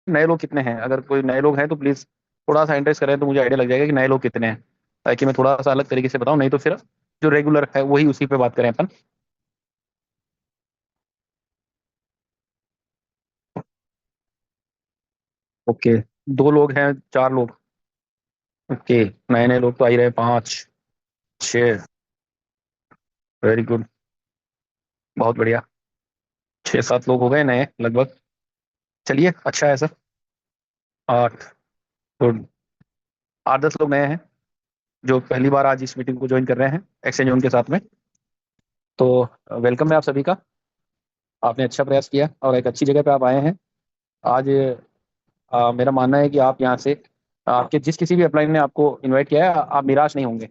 नए लोग कितने हैं, अगर कोई नए लोग हैं तो प्लीज थोड़ा सा इंटरेस्ट करें तो मुझे आइडिया लग जाएगा कि नए लोग कितने हैं, ताकि मैं थोड़ा सा अलग तरीके से बताऊं, नहीं तो फिर जो रेगुलर है वही उसी पे बात करें अपन। ओके, दो लोग हैं, चार लोग। ओके, नए नए लोग तो आ ही रहे, पाँच, छः। वेरी गुड, बहुत बढ़िया। छः सात लोग हो गए नए लगभग। चलिए अच्छा है सर। आठ। गुड। आठ दस लोग नए हैं जो पहली बार आज इस मीटिंग को ज्वाइन कर रहे हैं एक्सचेंज जोन के साथ में। तो वेलकम है आप सभी का। आपने अच्छा प्रयास किया और एक अच्छी जगह पे आप आए हैं आज। मेरा मानना है कि आप यहाँ से, आपके जिस किसी भी अपलाइन ने आपको इनवाइट किया है, आप निराश नहीं होंगे।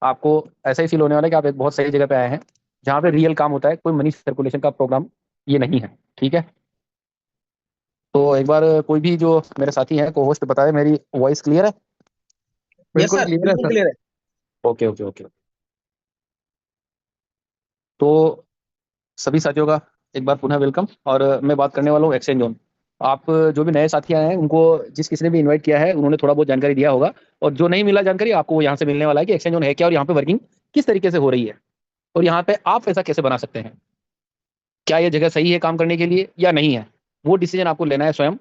आपको ऐसा ही फील होने वाला है कि आप एक बहुत सही जगह पे आए हैं, जहाँ पे रियल काम होता है, कोई मनी सर्कुलेशन का प्रोग्राम ये नहीं है। ठीक है। तो एक बार कोई भी जो मेरे साथी हैं को होस्ट बताए, मेरी वॉइस क्लियर है? यस बिल्कुल सर, क्लियर है बिल्कुल सर। क्लियर है। Okay okay okay. तो सभी साथियों का एक बार पुनः वेलकम। और मैं बात करने वाला हूँ एक्सचेंज जोन। आप जो भी नए साथी आए हैं उनको, जिस किसी ने भी इनवाइट किया है, उन्होंने थोड़ा बहुत जानकारी दिया होगा। और जो नहीं मिला जानकारी, आपको वो यहाँ से मिलने वाला है कि एक्सचेंज जोन है क्या और यहाँ पे वर्किंग किस तरीके से हो रही है, और यहाँ पे आप पैसा कैसे बना सकते हैं। क्या ये जगह सही है काम करने के लिए या नहीं है, वो डिसीजन आपको लेना है स्वयं।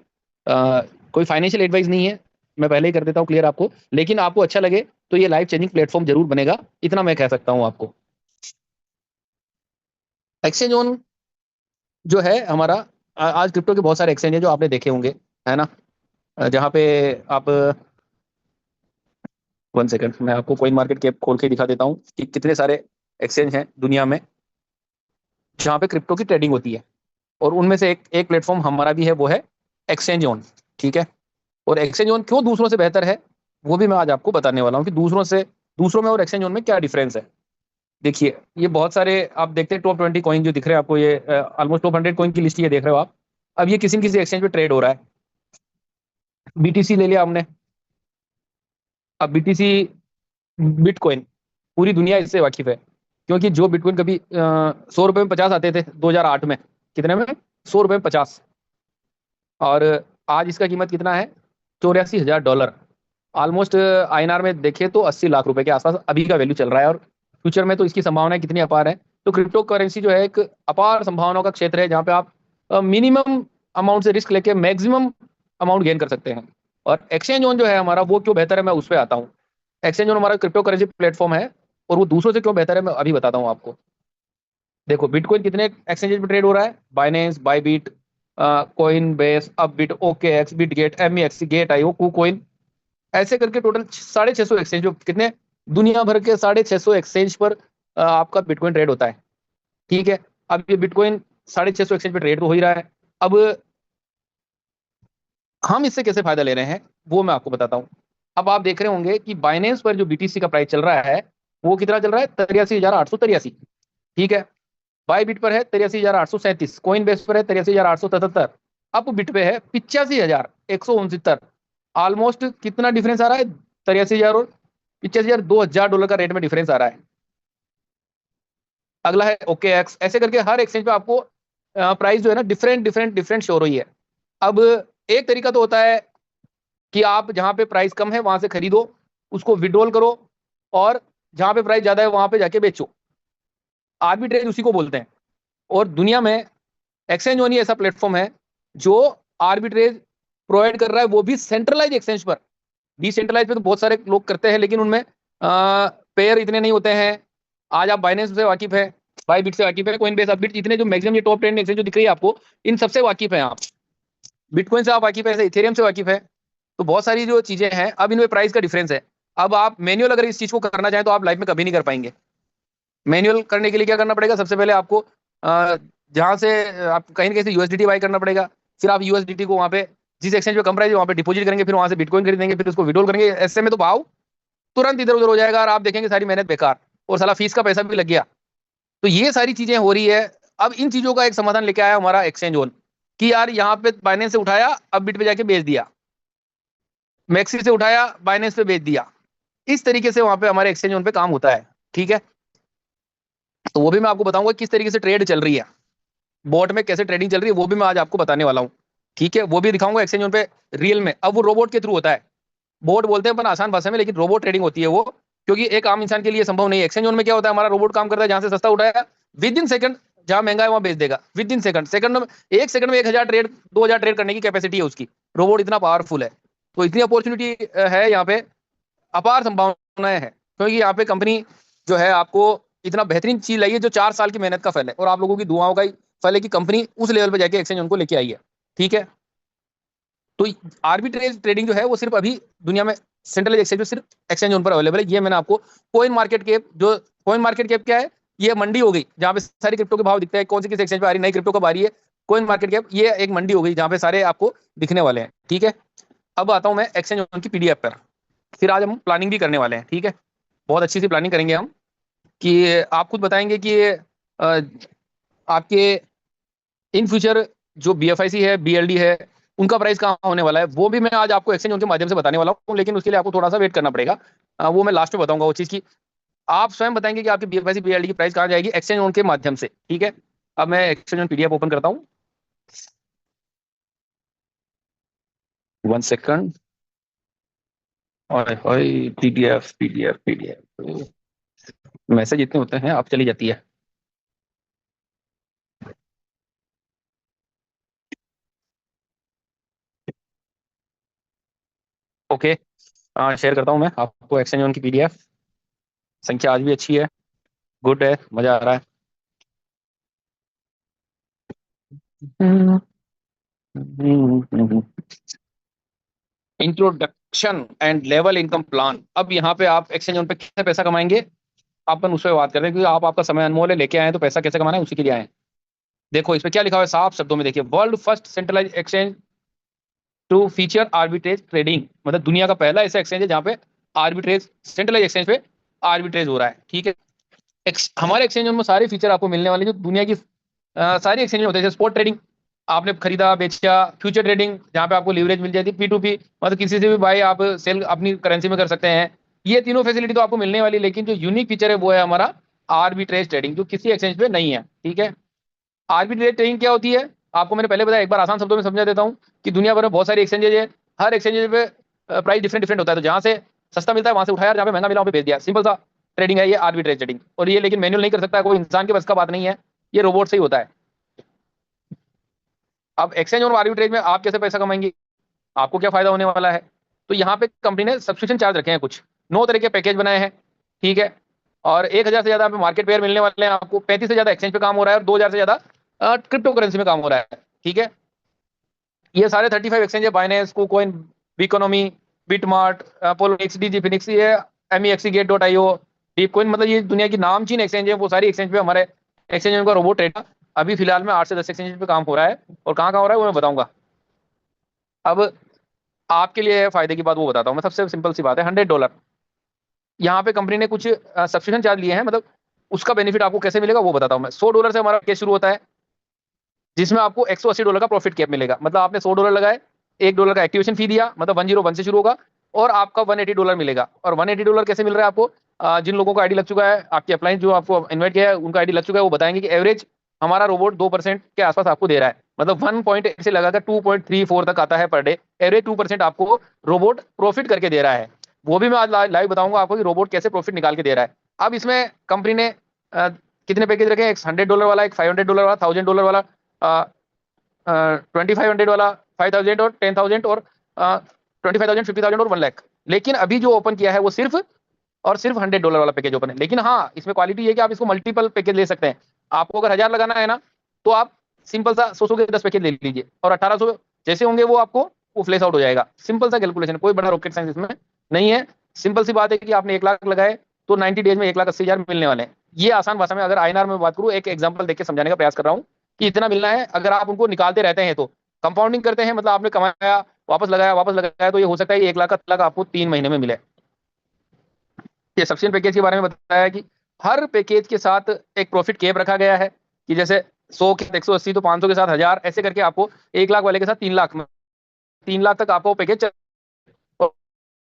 कोई फाइनेंशियल एडवाइस नहीं है, मैं पहले ही कर देता हूँ क्लियर आपको। लेकिन आपको अच्छा लगे तो ये लाइफ चेंजिंग प्लेटफॉर्म जरूर बनेगा, इतना मैं कह सकता हूँ आपको। एक्सचेंज ऑन जो है हमारा, आज क्रिप्टो के बहुत सारे एक्सचेंज है जो आपने देखे होंगे, है ना। जहाँ पे आप, वन सेकंड, मैं आपको कोइन मार्केट कैप खोल के दिखा देता हूँ कि कितने सारे एक्सचेंज हैं दुनिया में जहाँ पे क्रिप्टो की ट्रेडिंग होती है। और उनमें से एक एक प्लेटफॉर्म हमारा भी है, वो है एक्सचेंज ऑन। ठीक है। और एक्सचेंज ऑन क्यों दूसरों से बेहतर है, वो भी मैं आज आपको बताने वाला हूँ कि दूसरों में और एक्सचेंज ऑन में क्या डिफरेंस है। देखिए, ये बहुत सारे आप देखते हैं, टॉप 20 कॉइन जो दिख रहे हैं आपको, ये ऑलमोस्ट टॉप 100 कॉइन की लिस्ट ये देख रहे हो आप। अब ये किसी न किसी एक्सचेंज पे ट्रेड हो रहा है। बीटीसी ले लिया हमने। अब बीटीसी, बिटकॉइन, पूरी दुनिया इससे वाकिफ है, क्योंकि जो बिटकॉइन कभी 100 रुपए में 50 आते थे 2008 में, कितने में? 100 रुपए में 50। और आज इसका कीमत कितना है? $84,000। ऑलमोस्ट आईएनआर में देखे तो 80 लाख रुपए के आसपास अभी का वैल्यू चल रहा है। और फ्यूचर में तो इसकी संभावना कितनी अपार है। तो क्रिप्टो करेंसी जो है एक अपार संभावनाओं का क्षेत्र है, जहाँ पे आप मिनिमम अमाउंट से रिस्क लेके मैक्सिमम अमाउंट गेन कर सकते हैं। और एक्सचेंज ऑन जो है हमारा, वो क्यों बेहतर है, मैं उस पर आता हूँ। एक्सचेंज ऑन हमारा क्रिप्टो करेंसी प्लेटफॉर्म है, और वो दूसरों से क्यों बेहतर है मैं अभी बताता हूँ आपको। देखो, बिटकॉइन कितने एक्सचेंज पे ट्रेड हो रहा है? Binance, Bybit, Coinbase, Upbit, OKX, Bitget, MEX, gate IO, KuCoin, ऐसे करके टोटल 650 एक्सचेंज, जो कितने, दुनिया भर के 650 एक्सचेंज पर आपका बिटकॉइन ट्रेड होता है। ठीक है। अब ये बिटकॉइन 650 एक्सचेंज पे ट्रेड तो हो ही रहा है। अब हम इससे कैसे फायदा ले रहे हैं, वो मैं आपको बताता हूँ। अब आप देख रहे होंगे कि बाइनेंस पर जो बीटीसी का प्राइस चल रहा है, वो कितना चल रहा है? 83,883। ठीक है। बाईबिट पर है 83,837, कॉइन बेस पर है 83,877, अप बिट पे है 85,169। ऑलमोस्ट कितना डिफरेंस आ रहा है? 83,000 और 85,000, $2,000 का रेट में डिफरेंस आ रहा है। अगला है ओके एक्स। ऐसे करके हर एक्सचेंज पे आपको प्राइस जो है ना, डिफरेंट डिफरेंट डिफरेंट शो हो रही है। अब एक तरीका तो होता है कि आप जहां पे प्राइस कम है वहां से खरीदो, उसको विड्रॉल करो, और जहां पे प्राइस ज्यादा है वहां पे जाके बेचो। आर्बिट्रेज उसी को बोलते हैं। और दुनिया में एक्सचेंज ओनली ऐसा प्लेटफॉर्म है जो आर्बिट्रेज प्रोवाइड कर रहा है, वो भी सेंट्रलाइज एक्सचेंज पर। डिसेंट्रलाइज पे तो बहुत सारे लोग करते हैं, लेकिन उनमें पेयर इतने नहीं होते हैं। आज आप बाइनेंस से वाकिफ है, बाईबिट से वाकिफ है, कोइनबेस, अपबिट, इतने जो मैक्सिमम ये टॉप 10 एक्सचेंज जो दिख रही है आपको, इन सबसे वाकिफ है आप। बिटकॉइन से आप वाकिफ है, इथेरियम से वाकिफ है। तो बहुत सारी जो चीजें हैं, अब इनमें प्राइस का डिफरेंस है। अब आप मैनुअल अगर इस चीज को करना चाहें तो आप लाइफ में कभी नहीं कर पाएंगे। मैनुअल करने के लिए क्या करना पड़ेगा? सबसे पहले आपको जहां से आप कहीं ना कहीं से यूएसडीटी बाई करना पड़ेगा। फिर आप यूएसडीटी को वहां पे, जिस एक्सचेंज पे कम प्राइस है वहां पे डिपॉजिट करेंगे, फिर वहां से बिटकॉइन खरीदेंगे, फिर उसको विड्रॉल करेंगे। ऐसे में तो भाव तुरंत इधर उधर हो जाएगा, और आप देखेंगे सारी मेहनत बेकार, और साला फीस का पैसा भी लग गया। तो ये सारी चीजें हो रही है। अब इन चीजों का एक समाधान लेके आया हमारा एक्सचेंज ऑन, कि यार यहाँ पे बाइनेंस से उठाया, अब बिट पे जाके बेच दिया, मैक्सी से उठाया, बाइनेंस पे बेच दिया। इस तरीके से वहां पे हमारे एक्सचेंज ऑन पे काम होता है। ठीक है। तो वो भी मैं आपको बताऊंगा किस तरीके से ट्रेड चल रही है, बोट में कैसे ट्रेडिंग चल रही है, वो भी मैं आज आपको बताने वाला हूँ। ठीक है, वो भी दिखाऊंगा एक्सचेंज ऑन पे रियल में। अब वो रोबोट के थ्रू होता है, बोट बोलते हैं अपन आसान भाषा में, लेकिन रोबोट ट्रेडिंग होती है वो, क्योंकि एक आम इंसान के लिए संभव नहीं है। एक्सचेंज में क्या होता है, हमारा रोबोट काम करता है, जहां से सस्ता उठाया विद इन सेकंड, जहां महंगा है वहां बेच देगा विद इन सेकंड। सेकंड में, एक सेकंड में 1,000 ट्रेड 2,000 ट्रेड करने की कैपेसिटी है उसकी। रोबोट इतना पावरफुल है, तो इतनी अपॉर्चुनिटी है यहाँ पे, अपार संभावनाएं हैं, क्योंकि यहाँ पे कंपनी जो है आपको इतना बेहतरीन चीज लाई है, जो 4 साल की मेहनत का फल है, और आप लोगों की दुआओं का ही फल है कि कंपनी उस लेवल पे जाके एक्सचेंज उनको लेके आई है। ठीक है, तो आर्बिट्रेज ट्रेडिंग जो है वो सिर्फ अभी दुनिया में सेंट्रलाइज एक्सचेंज में सिर्फ एक्सचेंज ऑन पर अवेलेबल है। ये मैंने आपको कॉइन मार्केट कैप, जो कॉइन मार्केट कैप क्या है, ये मंडी हो गई जहाँ पे सारी क्रिप्टो के भाव दिखते हैं, कौन सी किस एक्सचेंज पे आ रही है, नई क्रिप्टो कब आ रही है। कॉइन मार्केट कैप ये एक मंडी हो गई जहाँ पे सारे आपको दिखने वाले हैं। ठीक है, अब आता हूँ मैं एक्सचेंज ऑन की पीडीएफ पर। फिर आज हम प्लानिंग भी करने वाले हैं। ठीक है, बहुत अच्छी सी प्लानिंग करेंगे हम, कि आप खुद बताएंगे कि अ, आपके इन फ्यूचर जो बीएफआईसी है, बीएलडी है, उनका प्राइस कहाँ होने वाला है, वो भी मैं आज आपको एक्सचेंज उनके माध्यम से बताने वाला हूँ, लेकिन उसके लिए आपको थोड़ा सा वेट करना पड़ेगा। वो मैं लास्ट में बताऊंगा वो चीज़ की। आप स्वयं बताएंगे कि आपकी बीएफआईसी बीएलडी की प्राइस कहाँ जाएगी एक्सचेंज उनके माध्यम से। ठीक है, अब मैं एक्सचेंज ऑन पीडीएफ ओपन करता हूँ, 1 सेकंड। और पीडीएफ पीडीएफ पीडीएफ मैसेज इतने होते हैं, आप चली जाती है। ओके, शेयर करता हूँ मैं आपको एक्सचेंज ऑन की पीडीएफ। संख्या आज भी अच्छी है, गुड है, मजा आ रहा है। Introduction and level income plan. अब यहाँ पे आप एक्सचेंज ऑन पे कैसे पैसा कमाएंगे, अपन उस पर बात कर रहे हैं, क्योंकि आप आपका समय अनमोल है, लेके आए हैं, तो पैसा कैसे कमाना है उसी के लिए आए हैं। देखो इस पे क्या लिखा हुआ है साफ शब्दों में, देखिए, world first centralize exchange to feature arbitrage trading, मतलब दुनिया का पहला ऐसा एक्सचेंज है जहाँ पे आर्बिट्रेज, सेंट्रलाइज एक्सचेंज पे आर्बिट्रेज हो रहा है। ठीक है, हमारे एक्सचेंज में सारे फीचर आपको मिलने वाले जो दुनिया की सारी एक्सचेंज में होते हैं, जैसे स्पॉट ट्रेडिंग, आपने खरीदा बेचा, फ्यूचर ट्रेडिंग जहाँ पे आपको लीवरेज मिल जाती है, पी टू पी, मतलब किसी से भी बाई आप सेल अपनी करेंसी में कर सकते हैं। ये तीनों फैसिलिटी तो आपको मिलने वाली, लेकिन जो यूनिक फीचर है वो है हमारा आर्बिट्रेज ट्रेडिंग, जो किसी एक्सचेंज पे नहीं है। ठीक है, आर्बिट्रेज ट्रेडिंग क्या होती है, आपको मैंने पहले बताया, एक बार आसान शब्दों में समझा देता हूँ, कि दुनिया भर में बहुत सारी एक्सचेंजेज है, हर एक्सचेंज पे प्राइस डिफरेंट डिफरेंट होता है, तो जहाँ से सस्ता मिलता है वहां से उठाया, जहाँ पे महंगा मिला वहाँ पे बेच दिया, सिंपल सा ट्रेडिंग है ये आर्बिट्रेज ट्रेडिंग। और ये लेकिन मैनुअल नहीं कर सकता, कोई इंसान के बस का बात नहीं है, ये रोबोट से ही होता है। अब एक्सचेंज और आर्बिट्रेज में आप कैसे पैसा कमाएंगे, आपको क्या फायदा होने वाला है। तो यहाँ पे कंपनी ने सब्सक्रिप्शन चार्ज रखे हैं, कुछ 9 तरह के पैकेज बनाए हैं। ठीक है, और 1,000 से ज्यादा मार्केट पेयर मिलने वाले हैं आपको, 35 से ज्यादा एक्सचेंज पे काम हो रहा है, और 2,000 से ज्यादा क्रिप्टो करेंसी में काम हो रहा है। ठीक है, ये सारे 35 एक्सचेंज है, Binance, KuCoin, Biconomy, BitMart, Poloniex, DigiFinex, ये MEXC gate dot IO, DeepCoin, मतलब ये दुनिया की नामचीन एक्सचेंज है, वो सारी एक्सचेंज पे हमारे एक्सचेंज का रोबोट ट्रेडर अभी फिलहाल में 8 से 10 एक्सचेंज पे काम हो रहा है, और कहाँ कहाँ हो रहा है वो मैं बताऊंगा। अब आपके लिए फायदे की बात वो बताता हूँ मैं, सबसे सिंपल सी बात है, $100 यहाँ पे कंपनी ने कुछ सब्सक्रिप्शन चार्ज लिए हैं, मतलब उसका बेनिफिट आपको कैसे मिलेगा वो बताता हूँ मैं। $100 से हमारा केस शुरू होता है, जिसमें आपको $180 का प्रॉफिट कैप मिलेगा, मतलब आपने $100 लगाए, $1 का एक्टिवेशन फी दिया, मतलब 101 से शुरू होगा, और आपका $180 मिलेगा। और $180 कैसे मिल रहा है आपको, जिन लोगों का आईडी लग चुका है, आपके अप्लाइंस जो आपको इन्वाइट किया है उनका आईडी लग चुका है, वो बताएंगे कि एवरेज हमारा रोबोट 2% के आसपास आपको दे रहा है, मतलब 1.8 से लगाकर 2.34 तक आता है पर डे, एवरेज 2% आपको रोबोट प्रॉफिट करके दे रहा है। वो भी मैं आज लाइव बताऊंगा आपको कि रोबोट कैसे प्रॉफिट निकाल के दे रहा है। अब इसमें कंपनी ने कितने पैकेज रखे हैं, एक $100 वाला, एक $500 वाला, $1,000 वाला, 2,500 वाला, 5,000 और 10,000, और 25,000, 50,000 और 1 लाख। लेकिन अभी जो ओपन किया है वो सिर्फ और सिर्फ $100 वाला पैकेज ओपन है। लेकिन हाँ, इसमें क्वालिटी ये है कि आप इसको मल्टीपल पैकेज ले सकते हैं। आपको अगर 1,000 लगाना है ना, तो आप सिंपल सा 100 के 10 पैकेज ले लीजिए, और 1,800 जैसे होंगे वो आपको वो फ्लैश आउट हो जाएगा। सिंपल सा कैलकुलेशन, कोई बड़ा रॉकेट साइंस इसमें नहीं है। सिंपल सी बात है कि आपने 1 लाख लगाए तो 90 डेज में 1,80,000 मिलने वाले हैं। ये आसान भाषा में अगर आईएनआर में बात करूँ, एक एग्जाम्पल देख के समझाने का प्रयास कर रहा हूँ कि इतना मिलना है। अगर आप उनको निकालते रहते हैं, तो कंपाउंडिंग करते हैं, मतलब आपने कमाया, वापस लगाया, तो ये हो सकता है 1 लाख का लाख आपको 3 महीने में मिले। ये सब्सक्रिप्शन पैकेज के बारे में बताया कि हर पैकेज के साथ एक प्रॉफिट कैप रखा गया है, कि जैसे 100 के 180, तो 500 के साथ 1,000, ऐसे करके आपको 1 लाख वाले के साथ 3 लाख में, 3 लाख तक आपको पैकेज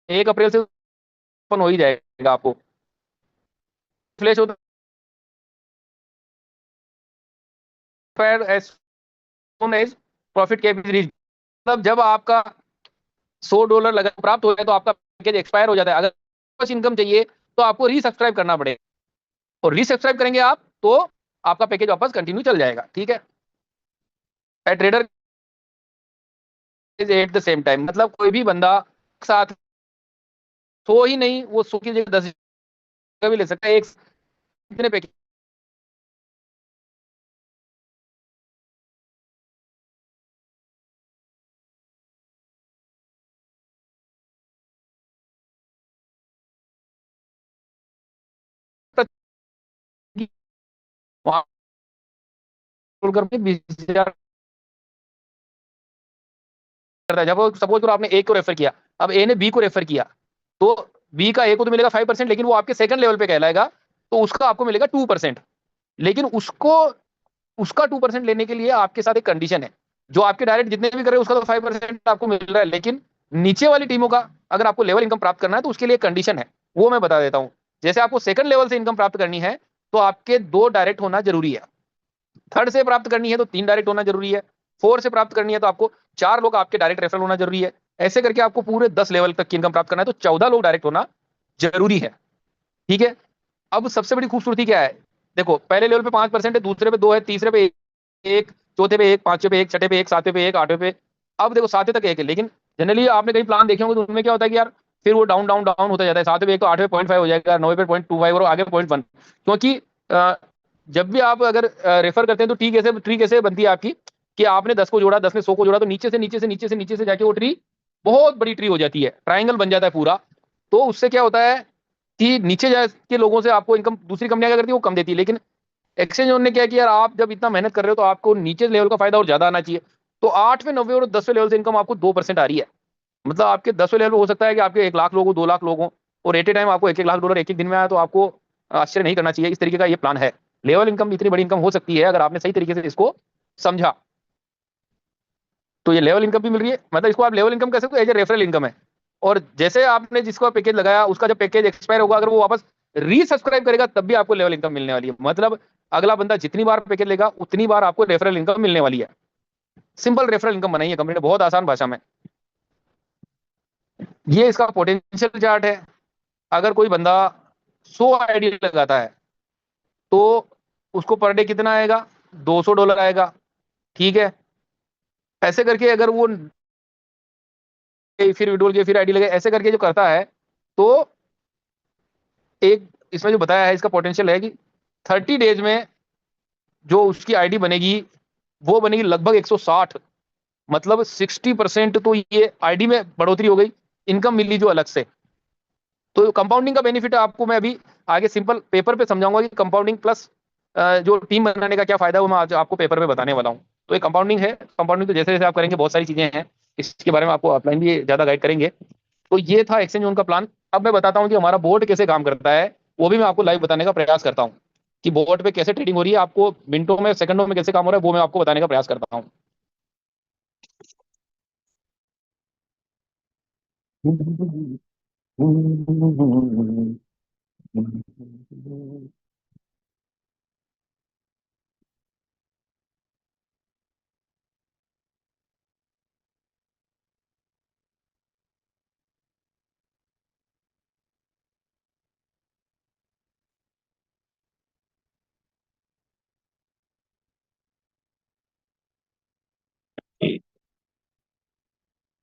1 अप्रैल से ओपन हो ही जाएगा आपको। फ्लैश होता है as profit cap is reach, मतलब जब आपका $100 लगा प्राप्त हो जाए तो आपका पैकेज एक्सपायर हो जाता है। अगर बस इनकम चाहिए तो आपको रीसब्सक्राइब करना पड़ेगा, और रीसब्सक्राइब करेंगे आप तो आपका पैकेज वापस कंटिन्यू चल जाएगा। ठीक है। Trader is at the same time, मतलब कोई भी बंदा साथ 100 ही नहीं, वो 100 की जगह 10 का भी ले सकता है। एक कितने पैकेज वहां 20,000 करता है। जब सपोज करो आपने ए को रेफर किया, अब ए ने बी को रेफर किया, तो बी का ए को तो मिलेगा 5%, लेकिन वो आपके सेकंड लेवल पे कहलाएगा, तो उसका आपको मिलेगा 2%। लेकिन उसको उसका 2% लेने के लिए आपके साथ एक कंडीशन है। जो आपके डायरेक्ट जितने भी कर रहे हैं उसका तो 5% आपको मिल रहा है, लेकिन नीचे वाली टीमों का अगर आपको लेवल इनकम प्राप्त करना है तो उसके लिए कंडीशन है, वो मैं बता देता हूँ। जैसे आपको सेकंड लेवल से इनकम प्राप्त करनी है तो आपके 2 डायरेक्ट होना जरूरी है। थर्ड से प्राप्त करनी है तो 3 डायरेक्ट होना जरूरी है। फोर से प्राप्त करनी है तो आपको 4 लोग आपके डायरेक्ट रेफरल होना जरूरी है। ऐसे करके आपको पूरे 10 लेवल तक की इनकम प्राप्त करना है तो 14 लोग डायरेक्ट होना जरूरी है। ठीक है। अब सबसे बड़ी खूबसूरती क्या है, देखो पहले लेवल पे 5% है, दूसरे पे 2 है, तीसरे पे एक, चौथे पे एक, पांचवे पे एक, छठे पे एक, सातवें पे एक, आठवें पे, अब देखो सातवें तक एक है। लेकिन जनरली आपने कई प्लान देखे होंगे तो उनमें क्या होता है कि यार फिर वो डाउन डाउन डाउन होता जाता है। सातवें पे एक तो आठवें 0.5 हो जाएगा, नौवे पे 0.25 और आगे 0.1। क्योंकि जब भी आप अगर रेफर करते हैं तो ट्री कैसे बनती है आपकी, कि आपने 10 को जोड़ा, 10 ने 100 को जोड़ा, तो नीचे से नीचे से नीचे से नीचे से जाके वो ट्री बहुत बड़ी ट्री हो जाती है, ट्राइंगल बन जाता है पूरा। तो उससे क्या होता है कि नीचे जा के लोगों से आपको इनकम दूसरी कंपनियां क्या करती है, वो कम देती है। लेकिन एक्सचेंज ने क्या किया यार, आप जब इतना मेहनत कर रहे हो तो आपको नीचे लेवल का फायदा और ज्यादा आना चाहिए। तो 8वें 9वें और 10वें लेवल से इनकम आपको 2% आ रही है। मतलब आपके 10वें लेवल पे हो सकता है कि आपके 1 लाख लोग हो, 2 लाख लोग हो, और एट ए टाइम आपको $1,00,000 एक एक दिन में आया, तो आपको आश्चर्य नहीं करना चाहिए। इस तरीके का ये प्लान है। लेवल इनकम इतनी बड़ी इनकम हो सकती है अगर आपने सही तरीके से इसको समझा। तो ये लेवल इनकम भी मिल रही है, मतलब इसको आप लेवल इनकम कह सकते हो, एज ए रेफरल इनकम है। और जैसे आपने जिसको पैकेज लगाया उसका जब पैकेज एक्सपायर होगा, अगर वो वापस रीसब्सक्राइब करेगा तब भी आपको लेवल इनकम मिलने वाली है। मतलब अगला बंदा जितनी बार पैकेज लेगा उतनी बार आपको रेफरल इनकम मिलने वाली है। सिंपल रेफरल इनकम बनाई है कंपनी ने बहुत आसान भाषा में। ये इसका पोटेंशियल चार्ट है। अगर कोई बंदा 100 आईडी लगाता है तो उसको पर डे कितना आएगा, $200 आएगा। ठीक है। ऐसे करके अगर वो फिर विड्रॉल के फिर आईडी लगे, ऐसे करके जो करता है, तो एक इसमें जो बताया है इसका पोटेंशियल है कि 30 डेज में जो उसकी आईडी बनेगी वो बनेगी लगभग 160। मतलब 60% तो ये आईडी में बढ़ोतरी हो गई, इनकम मिली जो अलग से। तो कंपाउंडिंग का बेनिफिट है आपको मैं अभी आगे सिंपल पेपर पे समझाऊंगा कि कंपाउंडिंग प्लस जो टीम बनाने का क्या फायदा है वो मैं आज आपको पेपर में बताने वाला हूँ। तो ये कंपाउंडिंग है। कंपाउंडिंग तो जैसे जैसे आप करेंगे बहुत सारी चीजें हैं, इसके बारे में आपको ऑफलाइन भी ज्यादा गाइड करेंगे। तो ये था एक्सचेंज जोन का प्लान। अब मैं बताता हूँ कि हमारा बोर्ड कैसे काम करता है, वो भी मैं आपको लाइव बताने का प्रयास करता हूँ कि बोर्ड पे कैसे ट्रेडिंग हो रही है, आपको मिनटों में सेकंडों में कैसे काम हो रहा है वो मैं आपको बताने का प्रयास करता हूँ।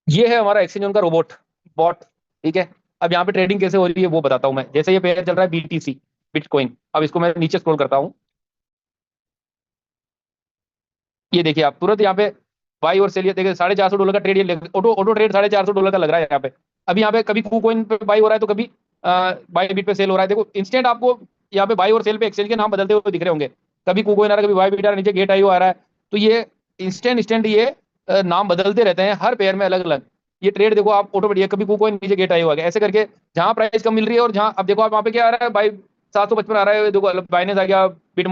ये है हमारा एक्सचेंज जोन का रोबोट बॉट। ठीक है। अब यहाँ पे ट्रेडिंग कैसे हो रही है वो बताता हूँ मैं। जैसे ये पेयर चल रहा है बीटीसी, बिटकॉइन। अब इसको मैं नीचे स्क्रॉल करता हूँ। ये देखिए आप तुरंत यहाँ पे बाई और सेल, ये देखिए $450 का ट्रेड, ये ऑटो ऑटो ट्रेड $450 का लग रहा है यहाँ पे। अभी यहाँ पे कभी कूकॉइन पे बाई हो रहा है तो कभी बाई बिट पे सेल हो रहा है। देखो इंस्टेंट आपको यहाँ पे बाई और सेल पे एक्सचेंज के नाम बदलते हुए दिख रहे होंगे। कभी कूकॉइन आ रहा है, कभी बाई बिट आ रहा है, नीचे गेट आईओ आ रहा है। तो ये इंस्टेंट इंस्टेंट ये नाम बदलते रहते हैं हर पेयर में अलग अलग। ये ट्रेड देखो आप ऑटो बढ़िया, कभी कूकॉइन नीचे गेट आईओ आ गया, ऐसे करके जहां प्राइस कम मिल रही है और जहां, अब देखो आप वहाँ पे क्या आ रहा है, बाई 755 आ रहा है, देखो बाइनेंस आ गया, बिट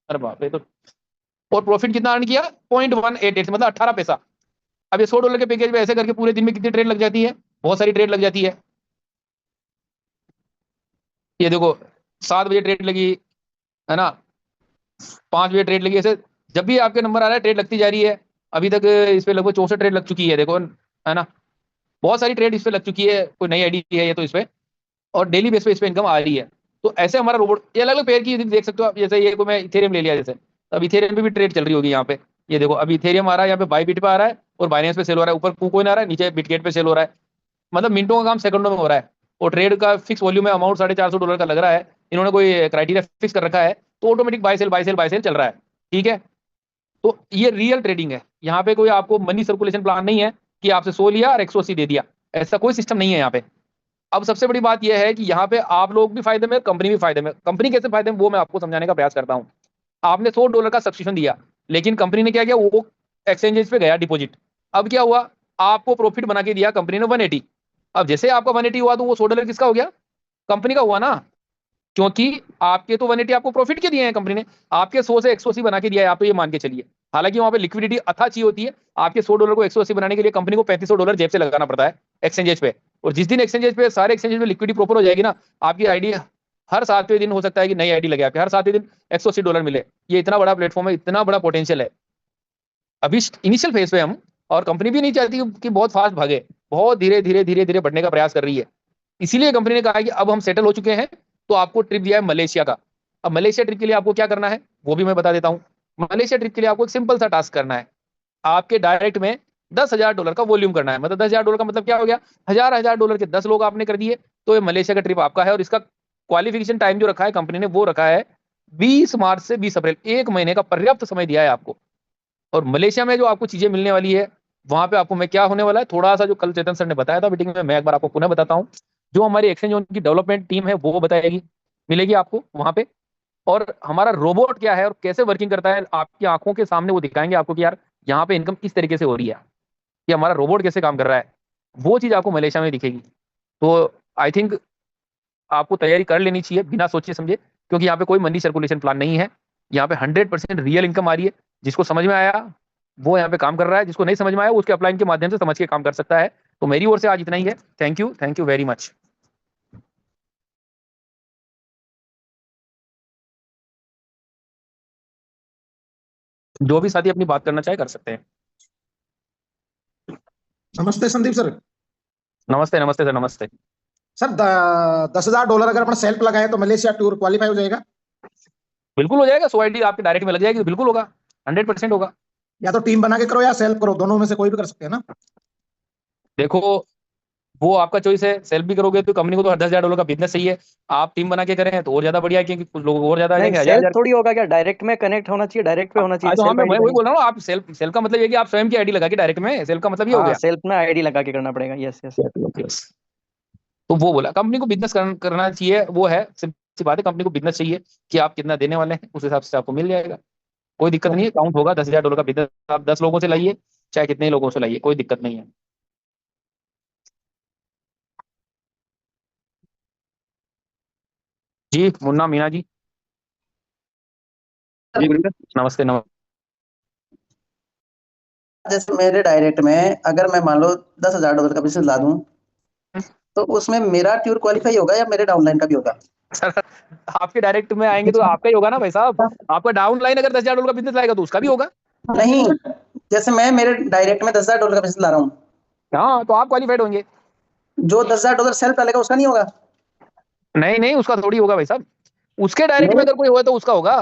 अरे बाप रे, तो और प्रॉफिट कितना अर्न किया? 0.188, मतलब 18 पैसा। अब ये $100 के पैकेज में ऐसे करके पूरे दिन में कितनी ट्रेड लग जाती है? बहुत सारी ट्रेड लग जाती है। ये देखो, 7 बजे ट्रेड लगी, है ना, 5 बजे ट्रेड लगी, ऐसे जब भी आपके नंबर आ रहा है ट्रेड लगती जा रही है। अभी तक इस पे लगभग 64 ट्रेड लग चुकी है, देखो, है ना, बहुत सारी ट्रेड इस पे लग चुकी है। कोई नई आईडी है ये तो इस पे, और डेली बेस पे इस पे इनकम आ रही है। तो ऐसे हमारा रोबोट, ये अलग अलग पेयर की देख सकते हो आप। जैसे ये को मैं इथेरियम ले लिया, जैसे अब इथेरियम पे भी ट्रेड चल रही होगी यहाँ पे। ये देखो, अभी इथेरियम आ रहा है यहाँ पे, बाईबिट पे आ रहा है और बाइनेंस पे सेल हो रहा है, ऊपर कुकोइन आ रहा है, नीचे बिटगेट पे सेल हो रहा है। मतलब मिनटों का काम सेकंडों में हो रहा है। और ट्रेड का फिक्स वॉल्यूम में अमाउंट $450 का लग रहा है। इन्होंने कोई क्राइटेरिया फिक्स कर रखा है, तो automatic buy sell buy sell buy sell चल रहा है। ठीक है, तो ये रियल ट्रेडिंग है। यहाँ पे कोई आपको मनी सर्कुलेशन प्लान नहीं है कि आपसे 100 लिया और 180 दे दिया, ऐसा कोई सिस्टम नहीं है यहाँ पे। अब सबसे बड़ी बात यह है कि यहाँ पे आप लोग भी फायदे में, कंपनी भी फायदे में। कंपनी कैसे फायदे में, वो मैं आपको समझाने का प्रयास करता हूँ। आपने $100 का सब्सक्रिप्शन दिया, लेकिन कंपनी ने क्या किया, वो एक्सचेंजेस पे गया डिपॉजिट। अब क्या हुआ, आपको प्रॉफिट बना के दिया कंपनी ने 180। अब जैसे आपका 180 हुआ, तो वो $100 किसका हो गया? कंपनी का हुआ ना, क्योंकि आपके तो 180 आपको प्रॉफिट के दिए हैं कंपनी ने, आपके 100 से 180 बना के दिया है, आप तो ये मान के चलिए। हालांकि वहां पे लिक्विडिटी अथा चाहिए होती है। आपके $100 को 180 बनाने के लिए कंपनी को $3500 जेब से लगाना पड़ता है एक्सचेंजेस पे। और जिस दिन एक्सचेंजेस पे, सारे एक्सचेंजेस में लिक्विडिटी प्रॉपर हो जाएगी ना, आपकी आईडी हर 7वें दिन हो सकता है कि नई आईडी लगे आपके, हर 7वें दिन $180 मिले। ये इतना बड़ा प्लेटफॉर्म है, इतना बड़ा पोटेंशियल है। अभी इनिशियल फेज पे हम, और कंपनी भी नहीं चाहती कि बहुत फास्ट भागे, बहुत धीरे धीरे धीरे धीरे बढ़ने का प्रयास कर रही है। इसीलिए कंपनी ने कहा है कि अब हम सेटल हो चुके हैं, तो आपको ट्रिप दिया है मलेशिया का। अब मलेशिया ट्रिप के लिए आपको क्या करना है, वो भी मैं बता देता हूँ। मलेशिया ट्रिप के लिए आपको एक सिंपल सा टास्क करना है। आपके डायरेक्ट में $10,000 का वॉल्यूम करना है। मतलब $10,000 का मतलब क्या हो गया, $1,000 के 10 लोग आपने कर दिए, तो ये मलेशिया का ट्रिप आपका है। और इसका क्वालिफिकेशन टाइम जो रखा है कंपनी ने, वो रखा है 20 मार्च से 20 अप्रैल, 1 महीने का पर्याप्त समय दिया है आपको। और मलेशिया में जो आपको चीजें मिलने वाली है, वहां पे आपको मैं क्या होने वाला है, थोड़ा सा जो कल चेतन सर ने बताया था मीटिंग में, मैं एक बार आपको पुनः बताता हूँ। जो हमारी एक्सचेंज की डेवलपमेंट टीम है वो बताएगी, मिलेगी आपको वहां पे। और हमारा रोबोट क्या है और कैसे वर्किंग करता है, आपकी आंखों के सामने वो दिखाएंगे आपको कि यार यहाँ पे इनकम इस तरीके से हो रही है, कि हमारा रोबोट कैसे काम कर रहा है। वो चीज आपको मलेशिया में दिखेगी। तो आई थिंक आपको तैयारी कर लेनी चाहिए बिना सोचे समझे, क्योंकि यहाँ पे कोई मनी सर्कुलेशन प्लान नहीं है। यहाँ पे 100% रियल इनकम आ रही है। जिसको समझ में आया वो यहाँ पे काम कर रहा है, जिसको नहीं समझ में आया वो उसके अपलाइन के माध्यम से समझ के काम कर सकता है। तो मेरी ओर से आज इतना ही है। Thank you very much. जो भी साथी अपनी बात करना चाहे कर सकते हैं। नमस्ते संदीप सर। नमस्ते नमस्ते सर, नमस्ते। सर, $10,000 अगर अपना सेल्फ लगाए तो मलेशिया टूर क्वालिफाई हो जाएगा? बिल्कुल हो जाएगा। 100 आईडी आपके डायरेक्ट में लग जाएगी तो बिल्कुल होगा, 100% होगा। या तो टीम बना के करो या सेल्फ करो, दोनों में से कोई भी कर सकते हैं ना? देखो, वो आपका चॉइस है। सेल्फ भी करोगे तो कंपनी को तो $10,000 का बिजनेस चाहिए। आप टीम बना के करें तो और ज्यादा बढ़िया है, क्योंकि कुछ लोग और ज्यादा आ नहीं, जाएंगे, हजार सेल्फ हजार। थोड़ी होगा क्या, डायरेक्ट में कनेक्ट होना चाहिए, डायरेक्ट पे होना चाहिए, तो हाँ, सेल्फ आईडी मैं पे वही नहीं। बोल रहा हूँ। आप सेल्फ सेल्फ का मतलब ये कि आप स्वयं की आईडी लगा के डायरेक्ट में, सेल्फ का मतलब ये हो हाँ, गया। सेल्फ में आईडी लगा के करना पड़ेगा, yes yes. Yes, yes, yes। तो वो बोला कंपनी को बिजनेस करना चाहिए, वो है सिंपल सी बात है। कंपनी को बिजनेस चाहिए कि आप कितना देने वाले हैं, उस हिसाब से आपको मिल जाएगा। कोई दिक्कत नहीं है, काउंट होगा। $10,000 का बिजनेस आप 10 लोगों से लाइए, चाहे कितने ही लोगों से लाइए, कोई दिक्कत नहीं है। जी मुन्ना मीना जी। जी बिल्कुल, नमस्ते नमस्ते। जैसे मेरे डायरेक्ट में अगर मैं मान लो $10,000 का बिजनेस ला दूं, तो उसमें मेरा ट्यूर क्वालिफाई होगा या मेरे डाउनलाइन का भी होगा? सर, आपके डायरेक्ट में आएंगे तो आपका ही होगा ना भाई साहब। आपका डाउन लाइन अगर $10,000 का बिजनेस लाएगा तो उसका भी होगा। नहीं, जैसे मैं मेरे डायरेक्ट में $10,000 का बिजनेस ला रहा हूँ, हाँ, तो आप क्वालिफाइड होंगे। जो $10,000 सेल्फ डालेगा उसका नहीं होगा? नहीं नहीं, उसका थोड़ी होगा भाई साहब। उसके डायरेक्ट में नहीं, अगर कोई हुआ तो उसका होगा।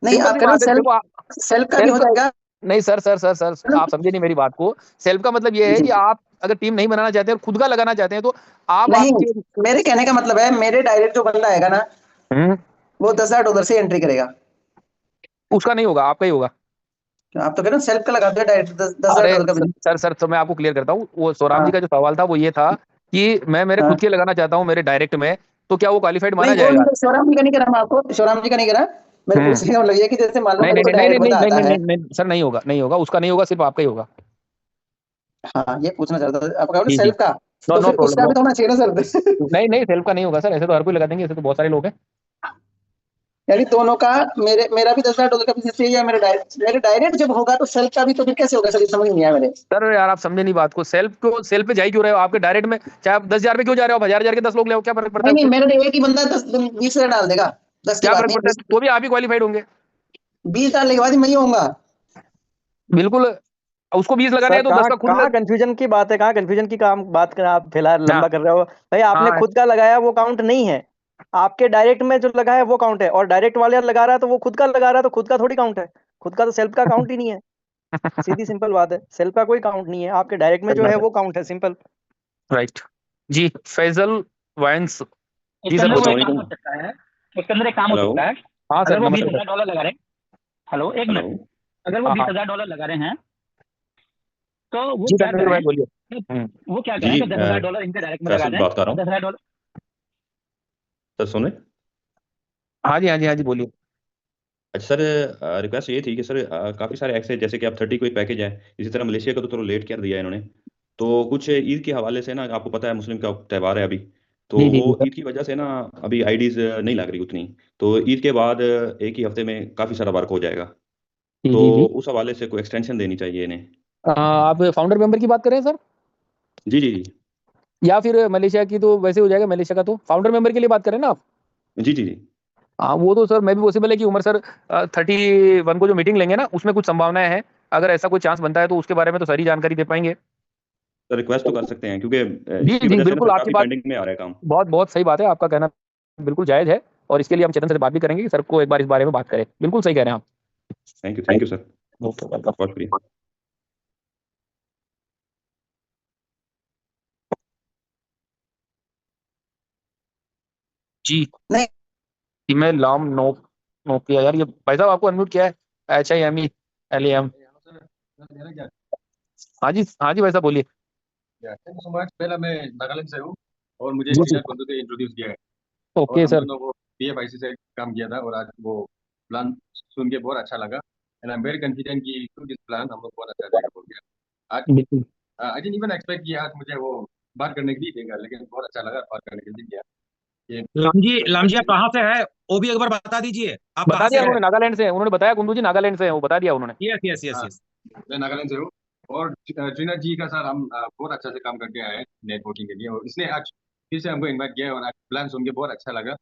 नहीं, सिंपल आप सी कह रहे हो बात है, देखो सेल्फ का भी सेल्फ हो का, जाएगा? नहीं सर सर सर सर, आप समझे नहीं मेरी बात को। सेल्फ का मतलब ये है जी, कि आप अगर टीम नहीं बनाना चाहते और खुद का लगाना चाहते हैं तो आप नहीं, आपके। मेरे कहने का मतलब है मेरे डायरेक्ट जो बंदा आएगा ना, हम्म, वो $10,000 से एंट्री करेगा। उसका नहीं होगा, आपका ही होगा। आप तो कह रहे हो सेल्फ का लगा दिया डायरेक्ट, दस हजार अरे डॉलर का बिजनेस। सर तो मैं आपको क्लियर करता हूँ। वो सौराम जी हाँ, का जो सवाल था वो ये था कि मैं मेरे खुद हाँ। के लगाना चाहता हूँ मेरे डायरेक्ट में, तो क्या वो क्वालिफाइड माना नहीं, वो जाएगा? नहीं, शिवराम जी का नहीं करा मैं आपको, शिवराम जी का नहीं करा। मेरे हम्म, पूछने का मतलब ये है कि जैसे मान लो नहीं मेरे नहीं को नहीं नहीं डायरेक्ट नहीं बंदा नहीं आता नहीं है। नहीं नहीं सर, नहीं होगा, नहीं होगा, उसका नहीं होगा, सिर्फ आपका ही होगा। हाँ, ये पूछना चाहता था, आप कहोगे जी जी, सेल्फ का, नो तो नो फिर प्रॉब्लम, उसका नो। भी तो होना चाहिए ना सर? नहीं नहीं, सेल्फ का नहीं होगा सर, ऐसे तो हर कोई लगा देंगे, ऐसे तो बहुत सारे लोग हैं। यानी दोनों का मेरा भी $10,000 का बिजनेस चाहिए या मेरे डायरेक्ट जब होगा तो सेल्फ का भी तो फिर कैसे होगा सर, ये समझ नहीं आया मेरे। सर यार आप समझे नहीं बात को, सेल्फ पे जा ही क्यों रहे हो? आपके डायरेक्ट में चाहे आप 10,000 पे क्यों जा रहे हो, आप 1,000 के 10 लोग ले आओ, क्या फर्क पड़ता नहीं है? नहीं, मेरे एक ही बंदा 20,000 डाल देगा, 10 की क्या बात फर्क पड़ता नहीं, है? तो भी आप ही क्वालिफाइड होंगे। 20 डालने के बाद ही मैं ही होऊंगा। बिल्कुल। उसको 20 लगाने सर हैं तो 10 कहाँ का खुद कहाँ कंफ्यूजन की बात है, कहाँ कंफ्यूजन की काम बात कर आप फिलहाल हाँ लंबा कर रहे हो भाई। आपने हाँ खुद का लगाया वो काउंट नहीं है, आपके डायरेक्ट में जो लगा है वो काउंट है, और डायरेक्ट वाले लगा रहा है तो वो खुद का लगा रहा है तो खुद का थोड़ी काउंट है, खुद का तो सेल्फ का काउंट ही नहीं है। सीधी सिंपल बात है, सेल्फ का कोई काउंट नहीं है, आपके डायरेक्ट में सही जो है बात है। वो काउंट है, सिंपल। राइट जी। फैजल वाइन्स। जी इसके सर अंदर वो बोलिए। एक काम हो सकता है, इसके अंदर एक काम हो हेलो सकता है। हाँ अगर सर वो बीस नमस्ते सर। हजार डॉलर लगा रहे हैं, हेलो एक हेलो मिनट, अगर वो हाँ बीस हाँ हजार डॉलर लगा रहे हैं तो वो जी क्या तनवीर भाई करें, बोलिए। हम्म। वो क्या जी करें कि $10,000 इनके डायरेक्ट में लगा फैसल दें बात कर रहा और हूँ 10,000 सर, सुने। हाँ जी हाँ जी हाँ जी बोलिए। अच्छा सर, रिक्वेस्ट ये थी कि सर काफ़ी सारे एक्स है, जैसे कि आप 30 कोई पैकेज है, इसी तरह मलेशिया का तो थोड़ा लेट कर दिया है इन्होंने। तो कुछ ईद के हवाले से ना, आपको पता है मुस्लिम का त्यौहार है अभी, तो जी जी वो जी सर। ईद की वजह से ना अभी आईडीज नहीं लग रही उतनी। तो ईद के बाद एक ही हफ्ते में काफ़ी सारा वर्क हो जाएगा, जी तो जी जी। उस हवाले से कोई एक्सटेंशन देनी चाहिए इन्हें। आप फाउंडर मेंबर की बात कर रहे हैं सर, जी जी जी या फिर मलेशिया की? तो वैसे हो जाएगा मलेशिया का, तो फाउंडर मेंबर के लिए बात करें ना आप। जी जी जी। हाँ वो तो सर मैं भी पॉसिबल है कि उमर सर 31 को जो मीटिंग लेंगे ना उसमें कुछ संभावनाएं हैं। अगर ऐसा कोई चांस बनता है तो उसके बारे में तो सारी जानकारी दे पाएंगे। तो रिक्वेस्ट तो कर सकते हैं, क्योंकि जी इसकी जी वजह से ना बिल्कुल फिर आपकी काफ़ी बात पेंडिंग में आ रहा है काम। बहुत बहुत सही बात है, आपका कहना बिल्कुल जायज है। और इसके लिए हम चेतन से बात भी करेंगे कि सर को एक बार इस बारे में बात करें। बिल्कुल सही कह रहे हैं थैंक यू सर, आप। Okay welcome. बहुत शुक्रिया। जी नहीं ईमेल लाम नो नोकिया यार, ये भाई साहब आपको अनम्यूट किया है। HIMELAM। हाँ जी भाई साहब बोलिए। Thank you so much. पहला मैं नागालैंड से हूँ और मुझे जी जीना कुंदू से इंट्रोड्यूस किया है और ओके हम सर। दोनों को PFIC से काम किया था और आज वो प्लान सुन के बहुत अच्छा लगा and I am very confident कि थ्रू दिस प्लान हम लोग बहुत अच्छा जाएगा बोल के आज बिल्कुल। आई डिडंट इवन एक्सपेक्ट कि आज मुझे वो बात करने के लिए देगा, लेकिन बहुत अच्छा लगा बात करने के लिए दिया। ये लाम जी आप कहाँ से है, वो भी एक बार बता दीजिए, आप बता कहाँ दिया से है। उन्होंने, नागालैंड से हैं। उन्होंने बताया कुंदू जी नागालैंड से हैं, वो बता दिया उन्होंने। यस यस यस हाँ, यस। मैं नागालैंड से हूँ और ट्रीना जी का साथ हम बहुत अच्छा से काम करके आए हैं नेटवर्किंग के लिए और इसने आज फिर से हमको इनवाइट किया है और आज प्लान सुन के बहुत अच्छा लगा।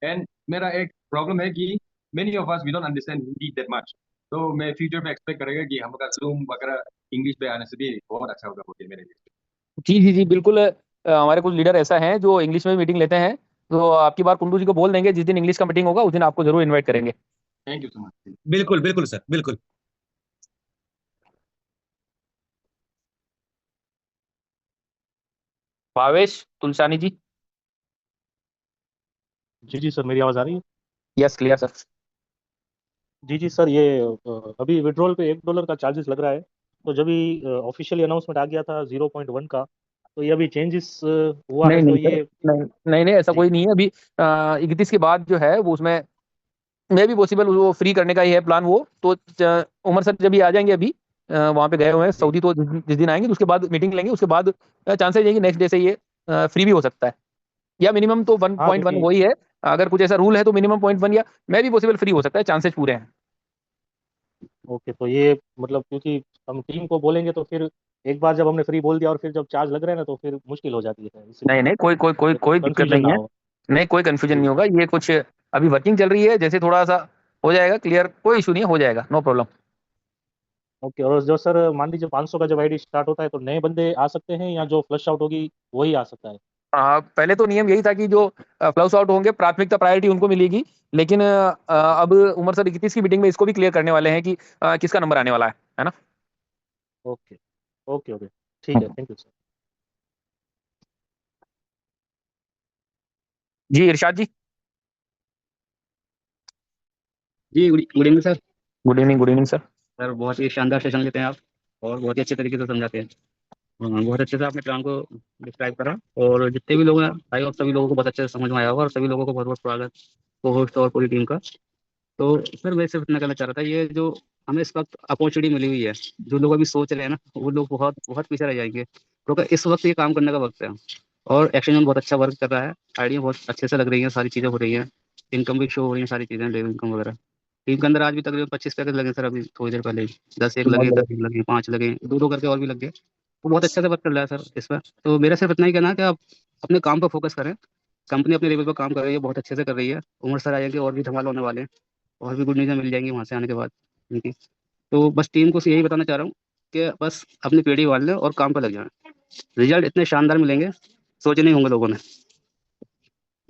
एंड मेरा एक प्रॉब्लम है कि many of us we don't understand Hindi that much, तो मैं फ्यूचर में एक्सपेक्ट करेगा कि हम लोग का जूम वगैरह इंग्लिश पे आने से भी बहुत अच्छा होगा बोलिए मेरे लिए। जी जी जी बिल्कुल। हमारे कुछ लीडर ऐसा हैं जो इंग्लिश में मीटिंग लेते हैं, तो आपकी बात कुंदू जी को बोल देंगे, जिस दिन इंग्लिश का मीटिंग होगा उस दिन आपको जरूर इन्वाइट करेंगे। Thank you so much. बिल्कुल बिल्कुल सर, बिल्कुल। भावेश तुलसानी जी। जी जी सर, मेरी आवाज़ आ रही है? Yes clear sir. जी जी सर, ये अभी विड्रॉल पे $1 का चार्जेस लग रहा है। तो जब भी ऑफिशियली अनाउंसमेंट आ गया था 0.1 का, तो ये अभी चेंजेस हुआ नहीं है, तो नहीं सर, ये नहीं नहीं नहीं ऐसा जी कोई नहीं है अभी। 31 के बाद जो है वो उसमें मे भी पॉसिबल वो फ्री करने का ही है प्लान वो तो। उमर सर जब ये आ जाएंगे अभी वहाँ पे गए हुए हैं जी सऊदी, तो जिस दिन आएंगे तो उसके बाद मीटिंग लेंगे, उसके बाद चांसेस है कि नेक्स्ट डे से ये फ्री भी हो सकता है, या मिनिमम तो हाँ 1.1 क्योंकि वही है। अगर कुछ ऐसा रूल है तो मिनिमम 0.1 या मे भी पॉसिबल फ्री हो सकता है, चांसेस पूरे हैं। ओके, तो ये मतलब क्योंकि हम टीम को बोलेंगे तो फिर एक बार जब हमने फ्री बोल दिया और फिर जब चार्ज लग रहा है ना, तो फिर मुश्किल हो जाती है, इसलिए नहीं नहीं कोई कोई कोई कोई दिक्कत कंफ्यूजन नहीं ना है। हो। नहीं कोई कंफ्यूजन जी नहीं होगा, ये कुछ अभी वर्किंग चल रही है, जैसे थोड़ा सा हो जाएगा क्लियर, कोई इशू नहीं है, हो जाएगा नो प्रॉब्लम। ओके। और जो सर मान लीजिए 500 का जब आईडी स्टार्ट होता है, तो नए बंदे आ सकते हैं या जो फ्लश आउट होगी वही आ सकता है? पहले तो नियम यही था कि जो फ्लश आउट होंगे प्राथमिकता प्रायोरिटी उनको मिलेगी, लेकिन अब उमर सर 31 की मीटिंग में इसको भी क्लियर करने वाले हैं कि किसका नंबर आने वाला है ना। ओके ओके ओके, ठीक है, थैंक यू सर। जी इरशाद जी। जी good evening sir. Good evening, good evening sir. Sir बहुत ही शानदार सेशन लेते हैं आप और बहुत ही अच्छे तरीके से समझाते हैं। बहुत अच्छे से आपने प्लान को डिस्क्राइब करा और जितने भी लोग हैं आई होप सभी लोगों को बहुत अच्छे से समझ में आया होगा और सभी लोगों को बहुत बहुत स्वागत को होस्ट और पूरी टीम का। तो सर मैं सिर्फ इतना कहना चाह रहा था, ये जो हमें इस वक्त अपॉर्चुनिटी मिली हुई है, जो लोग अभी सोच रहे हैं ना वो लोग बहुत बहुत पीछे रह जाएंगे, क्योंकि इस वक्त ये काम करने का वक्त है और एक्शन बहुत अच्छा वर्क कर रहा है, आइडिया बहुत अच्छे से लग रही है, सारी चीज़ें हो रही हैं। इनकम भी शो हो रही है, सारी चीज़ें डेली इनकम वगैरह। टीम के अंदर आज भी तकरीबन 25 पैकेज लगे सर, अभी थोड़ी देर पहले ही 10 एक लगे, 10 एक लगे, 5 लगे, 2 करके और भी लग गए। तो बहुत अच्छे से वर्क चल रहा है सर इसमें। तो मेरा सिर्फ इतना ही कहना है कि आप अपने काम पर फोकस करें। कंपनी अपने लेवल पर काम कर रही है, बहुत अच्छे से कर रही है। उमर सर आएंगे और भी धमाल होने वाले हैं, और भी गुड न्यूज़ मिल जाएंगी वहाँ से आने के बाद उनकी। तो बस टीम को यही बताना चाह रहा हूँ कि बस अपनी पीढ़ी वाल लें और काम पर लग जाएं। रिजल्ट इतने शानदार मिलेंगे, सोचे नहीं होंगे लोगों ने।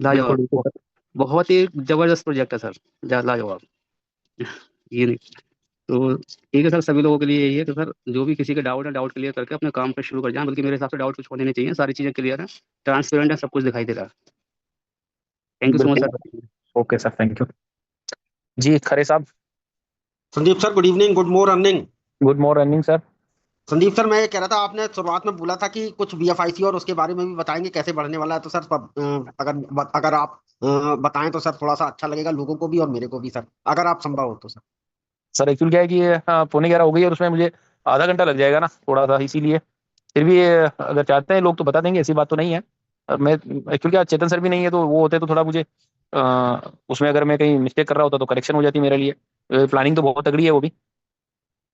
लाजवाब, बिल्कुल बिल्कुल बहुत ही जबरदस्त प्रोजेक्ट है सर, लाजवाब। ये नहीं तो ठीक है सर, सभी लोगों के लिए यही है कि सर जो भी किसी का डाउट है, डाउट क्लियर करके अपने काम पे शुरू कर जाएं। बल्कि मेरे हिसाब से डाउट कुछ होने नहीं चाहिए, सारी चीज़ें क्लियर है, ट्रांसपेरेंट है, सब कुछ दिखाई दे रहा है। थैंक यू सो मच बिल्कुल। Sir. Okay sir, thank you जी। खरे साहब, Sandeep sir, good evening, good morning. Good morning sir. Sandeep sir, मैं ये कह रहा था, आपने शुरुआत में बोला था कि कुछ बीएफआईसी और उसके बारे में भी बताएंगे कैसे बढ़ने वाला है। तो सर अगर आप बताएं तो सर थोड़ा सा अच्छा लगेगा, लोगों को भी और मेरे को भी सर, अगर आप संभव हो तो सर। सर एक्चुअली क्या है कि पौने 11 हो गई है और उसमें मुझे आधा घंटा लग जाएगा ना थोड़ा सा, इसीलिए फिर भी अगर चाहते हैं लोग तो बता देंगे, ऐसी बात तो नहीं है। और मैं एक्चुअली क्या, चेतन सर भी नहीं है, तो वो होते तो थोड़ा मुझे उसमें अगर मैं कहीं मिस्टेक कर रहा होता तो करेक्शन हो जाती मेरे लिए। प्लानिंग तो बहुत तगड़ी है वो भी।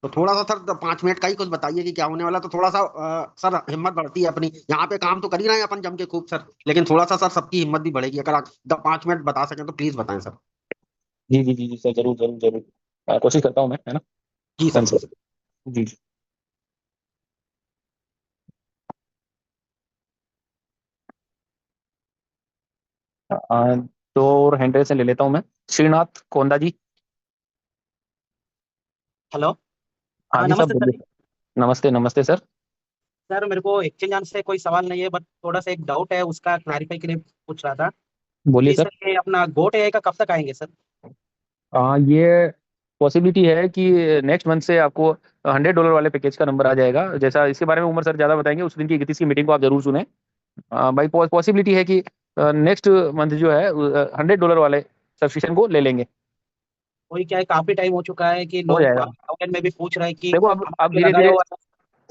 तो थोड़ा सा सर 5 मिनट का ही कुछ बताइए कि क्या होने वाला, तो थोड़ा सा सर हिम्मत बढ़ती है अपनी। यहाँ पे काम तो कर ही रहे हैं अपन जम के खूब सर, लेकिन थोड़ा सा सर सबकी हिम्मत भी बढ़ेगी। अगर आप 5 मिनट बता सकें तो प्लीज बताएं सर। जी जी जी जी सर, जरूर जरूर जरूर। कोशिश करता हूँ मैं, है ना। जी सर, डन जी सर। सर। जी जी। तो और हैंडल से ले लेता हूँ मैं, श्रीनाथ कोंदा जी। हेलो। हाँ हाँ, जी साहब, नमस्ते सर। बोलिए। नमस्ते नमस्ते सर। सर मेरे को एक्सचेंज से कोई सवाल नहीं है, बट थोड़ा सा एक डाउट है, उसका क्लैरिफाई के लिए पूछ रहा था बोलिए कि सर। सर ये अपना गोट एआई का कब तक आएंगे सर? ये पॉसिबिलिटी है कि नेक्स्ट मंथ से आपको $100 वाले पैकेज का नंबर आ जाएगा। जैसा इसके बारे में उमर सर ज़्यादा बताएंगे, उस दिन की 31 की मीटिंग को आप जरूर सुने। भाई पॉसिबिलिटी है कि नेक्स्ट मंथ जो है $100 वाले सब्सक्रिप्शन को ले लेंगे। वही क्या है, काफी टाइम हो चुका है कि हो लोग जाएगा। आउटलेट में भी पूछ रहे हैं कि देखो अब जो धीरे लगाया धीरे, हुआ है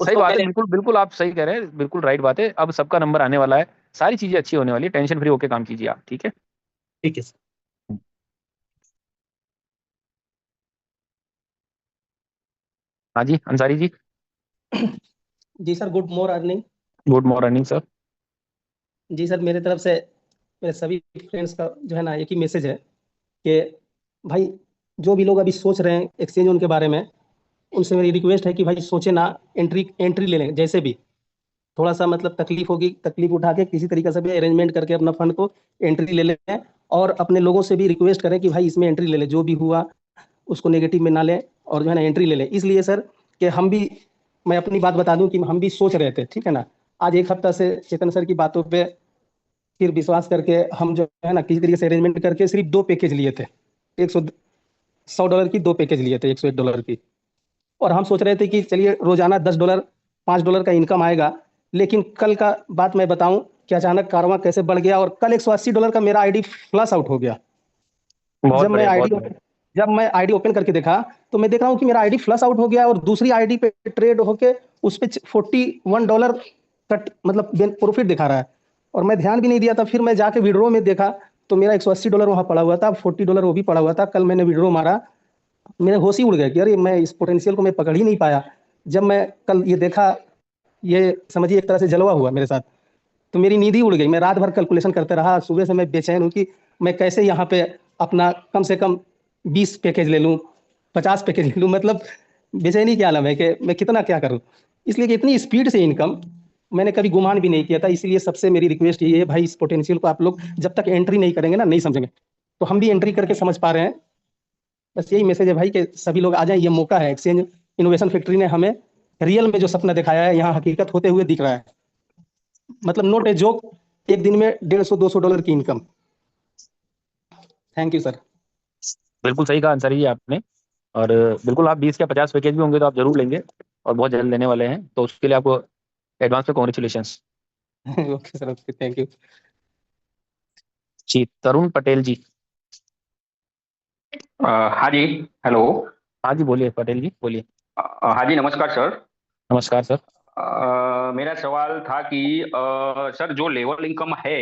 सही उसको बात है, पहले। बिल्कुल बिल्कुल आप सही कह रहे हैं, बिल्कुल राइट बात है। अब सबका नंबर आने वाला है, सारी चीजें अच्छी होने वाली है, टेंशन फ्री होकर काम कीजिए आप, ठीक है। ठीक है सर। हाँ जी अंसारी जी। जी sir, good morning. Good morning sir. जी सर, मेरे तरफ से मेरे सभी फ्रेंड्स का जो है ना एक ही मैसेज है कि भाई, जो भी लोग अभी सोच रहे हैं एक्सचेंज उनके बारे में, उनसे मेरी रिक्वेस्ट है कि भाई सोचे ना, एंट्री एंट्री ले लें जैसे भी। थोड़ा सा मतलब तकलीफ होगी, तकलीफ उठा के किसी तरीके से भी अरेंजमेंट करके अपना फंड को एंट्री ले लें। और अपने लोगों से भी रिक्वेस्ट करें कि भाई इसमें एंट्री ले लें, जो भी हुआ उसको नेगेटिव में ना लें, और जो है ना एंट्री ले लें। इसलिए सर कि हम भी, मैं अपनी बात बता दूं कि हम भी सोच रहे थे, ठीक है ना। आज एक हफ्ता से चेतन सर की बातों पे फिर विश्वास करके हम जो है ना किसी तरीके से अरेंजमेंट करके सिर्फ 2 पैकेज लिए थे। 100 $100 की 2 पैकेज लिए थे, $101 की। और हम सोच रहे थे कि चलिए रोजाना $10 $5 का इनकम आएगा। लेकिन कल का बात मैं बताऊं कि अचानक कारवां कैसे बढ़ गया, और कल $180 का मेरा आईडी फ्लश आउट हो गया। बहुत जब मैं बढ़िया बहुत आईडी बढ़िया। जब मैं आईडी ओपन करके देखा तो मैं देख रहा हूँ कि मेरा आईडी फ्लश आउट हो गया, और दूसरी आईडी पे ट्रेड होके उस पे $41 कट मतलब प्रॉफिट दिखा रहा है। और मैं ध्यान भी नहीं दिया था। फिर मैं जाके विड्रो में देखा तो मेरा $180 वहां पड़ा हुआ था, $40 वो भी पड़ा हुआ था। कल मैंने विड्रो मारा, मेरे होश ही उड़ गए कि अरे मैं इस पोटेंशियल को मैं पकड़ ही नहीं पाया। जब मैं कल ये देखा, ये समझिए एक तरह से जलवा हुआ मेरे साथ, तो मेरी नींद ही उड़ गई। मैं रात भर कैलकुलेशन करते रहा, सुबह से मैं बेचैन हूँ कि मैं कैसे यहाँ पे अपना कम से कम 20 पैकेज ले लूँ, 50 पैकेज ले लूँ। मतलब बेचैनी के आलम है कि मैं कितना क्या करूँ। इसलिए कि इतनी स्पीड से इनकम मैंने कभी गुमान भी नहीं किया था। इसलिए सबसे मेरी रिक्वेस्ट ये है भाई, इस पोटेंशियल को आप लोग जब तक एंट्री नहीं करेंगे ना, नहीं समझेंगे। तो हम भी एंट्री करके समझ पा रहे हैं। बस यही मैसेज है भाई कि सभी लोग आ जाएं, ये मौका है। एक्सचेंज इनोवेशन फैक्ट्री ने हमें रियल में जो सपना दिखाया है, यहाँ हकीकत होते हुए दिख रहा है। मतलब नोट ए जोक, एक दिन में $150-200 की इनकम। Thank you sir. बिल्कुल सही कहा अंसारी जी आपने। और बिल्कुल आप 20 या 50 पैकेज भी होंगे तो आप जरूर लेंगे, और बहुत जल्द लेने वाले हैं, तो उसके लिए आपको एडवांस में congratulation. Okay sir, okay, thank you. जी तरुण पटेल जी। हाँ जी। हेलो। हाँ जी बोलिए पटेल जी, बोलिए। हाँ जी, नमस्कार सर। नमस्कार सर। मेरा सवाल था कि सर जो लेवल इनकम है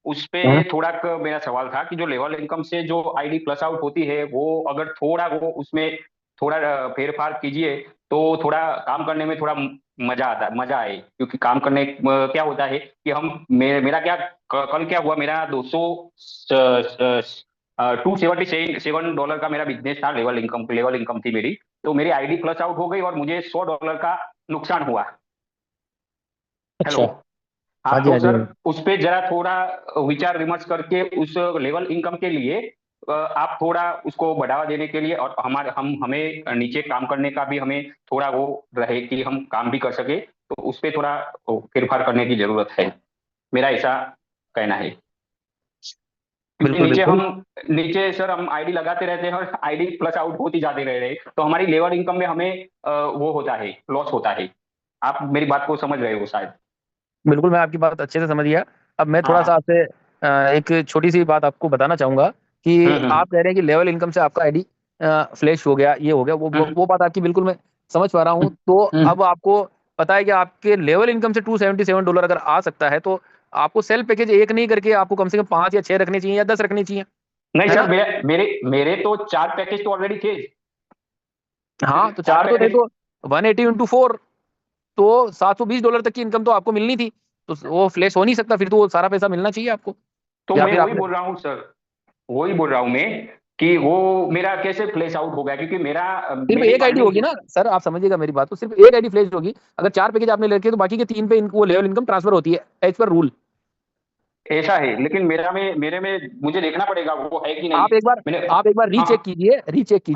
उस पे हाँ। थोड़ा मेरा सवाल था कि जो लेवल इनकम से जो आईडी प्लस आउट होती है वो अगर थोड़ा वो उसमें थोड़ा फेरफार कीजिए तो थोड़ा काम करने में थोड़ा मजा आए, क्योंकि काम करने क्या होता है कि हम मेरा क्या कल क्या हुआ, मेरा 277 डॉलर का मेरा बिजनेस था, लेवल इनकम थी मेरी, तो मेरी आईडी प्लस आउट हो गई और मुझे $100 का नुकसान हुआ। हेलो। अच्छा। हाँ हाँ जी, तो हाँ जी, सर हाँ जी। उस पे जरा थोड़ा विचार विमर्श करके उस लेवल इनकम के लिए आप थोड़ा उसको बढ़ावा देने के लिए और हमें नीचे काम करने का भी हमें थोड़ा वो रहे कि हम काम भी कर सके, तो उस पे थोड़ा फेरफार करने की जरूरत है, मेरा ऐसा कहना है। क्योंकि बिल्कुल बिल्कुल। नीचे सर हम आईडी लगाते रहते हैं और आईडी प्लस आउट होती जाते रह रहे हैं, तो हमारी लेवल इनकम में हमें वो होता है, लॉस होता है। आप मेरी बात को समझ रहे हो शायद। बिल्कुल, मैं आपकी बात अच्छे से समझ गया। अब मैं हाँ थोड़ा-सा हाँ। आपसे एक छोटी-सी बात आपको बताना चाहूँगा कि हम्म। आप कह रहे हैं कि लेवल इनकम से आपका आईडी फ्लैश हो गया, ये हो गया, हम्म वो बात आपकी बिल्कुल मैं समझ पा रहा हूँ। तो हम्म। अब आपको पता है कि आपके लेवल इनकम से $277 अगर आ सकता है, तो आपको सेल पैकेज 1 नहीं करके आपको कम से कम 5 या 6 रखने चाहिए या 10 रखने चाहिए, नहीं है सर, ना? मेरे तो 4 पैकेज तो ऑलरेडी थे। हाँ, तो 4 4 तो थे, पैकेज। तो 180 इंटू 4 तो $720 तक की इनकम तो आपको मिलनी थी। तो वो फ्लैश हो नहीं सकता, फिर तो वो सारा पैसा मिलना चाहिए आपको। तो या मैं फिर वही आपने बोल रहा हूँ सर, वही बोल रहा हूँ मैं कि वो मेरा कैसे फ्लैश आउट हो गया, क्योंकि सिर्फ मेरी एक आईडी फंडिंग होगी जो ना सर, आप समझिएगा मेरी बात को, सिर्फ एक आईडी फ्लैश होगी। अगर 4 पैकेज आपने ले रखे तो बाकी के 3 पे वो लेवल इनकम ट्रांसफर होती है एज पर रूल। ऐसा है, लेकिन मेरे में मुझे देखना पड़ेगा वो है कि नहीं। आप एक बार मैंने। आप एक बार हाँ रीचेक हाँ कीजिए।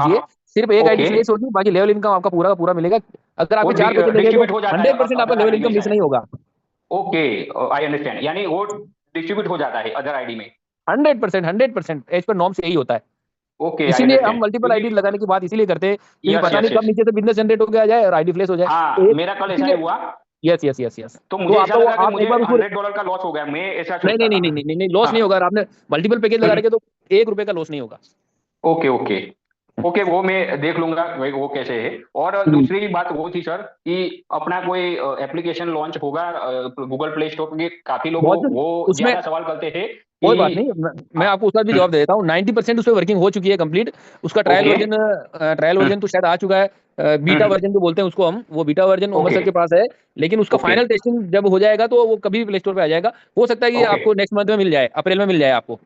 हाँ। सिर्फ एक आईडी ओके। फ्लैश होगी, बाकी लेवल इनकम आपका पूरा का पूरा मिलेगा। अगर वो आपके 4 पैकेज लगे तो डिस्ट्रीब्यूट हो जाता है 100% आपका अदर लेवल आईडी में इनकम मिस शायद। नहीं होगा। ओके, आई अंडरस्टैंड, यानी वो डिस्ट्रीब्यूट हो जाता है अदर आईडी में। 100% एज पर नॉर्म से यही होता है। ओके, आई इसीलिए हम अंडरस्टैंड, मल्टीपल क्योंकि आईडी लगाने की बात इसीलिए करते हैं, क्योंकि यस पता यस नहीं कब यस। नीचे से बिजनेस जनरेट होकर आ जाए और आईडी फ्लैश हो जाए। हाँ, एक मेरा कल ऐसा इसीलिए ही हुआ। यस। तो तो मुझे ऐसा आपका वो लगा कि आप एक मुझे बार उसको $100 का लॉस हो गया, मैं ऐसा नहीं सोचता नहीं नहीं था। नहीं नहीं नहीं लॉस नहीं हाँ। होगा। अगर आपने मल्टीपल पैकेज लगा रखे तो ₹1 का लॉस नहीं होगा। Okay okay. ओके, वो मैं देख लूंगा वो कैसे है। और दूसरी बात वो थी सर कि अपना कोई एप्लीकेशन लॉन्च होगा गूगल प्ले स्टोर पे, काफी लोग बहुत वो उसमें ज्यादा सवाल करते थे कोई बात कि। नहीं, मैं हाँ। आपको उसका भी जवाब दे देता हूँ। 90% उस पर वर्किंग हो चुकी है कंप्लीट। उसका ओके। ट्रायल वर्जन तो शायद आ चुका है। बीटा वर्जन जो बोलते हैं उसको हम, वो beta version Omar okay sir के पास है। लेकिन उसका ओके फाइनल टेस्टिंग जब हो जाएगा तो वो कभी प्ले स्टोर पे आ जाएगा। हो सकता है कि ओके आपको नेक्स्ट मंथ में मिल जाए, अप्रैल में मिल जाए आपको।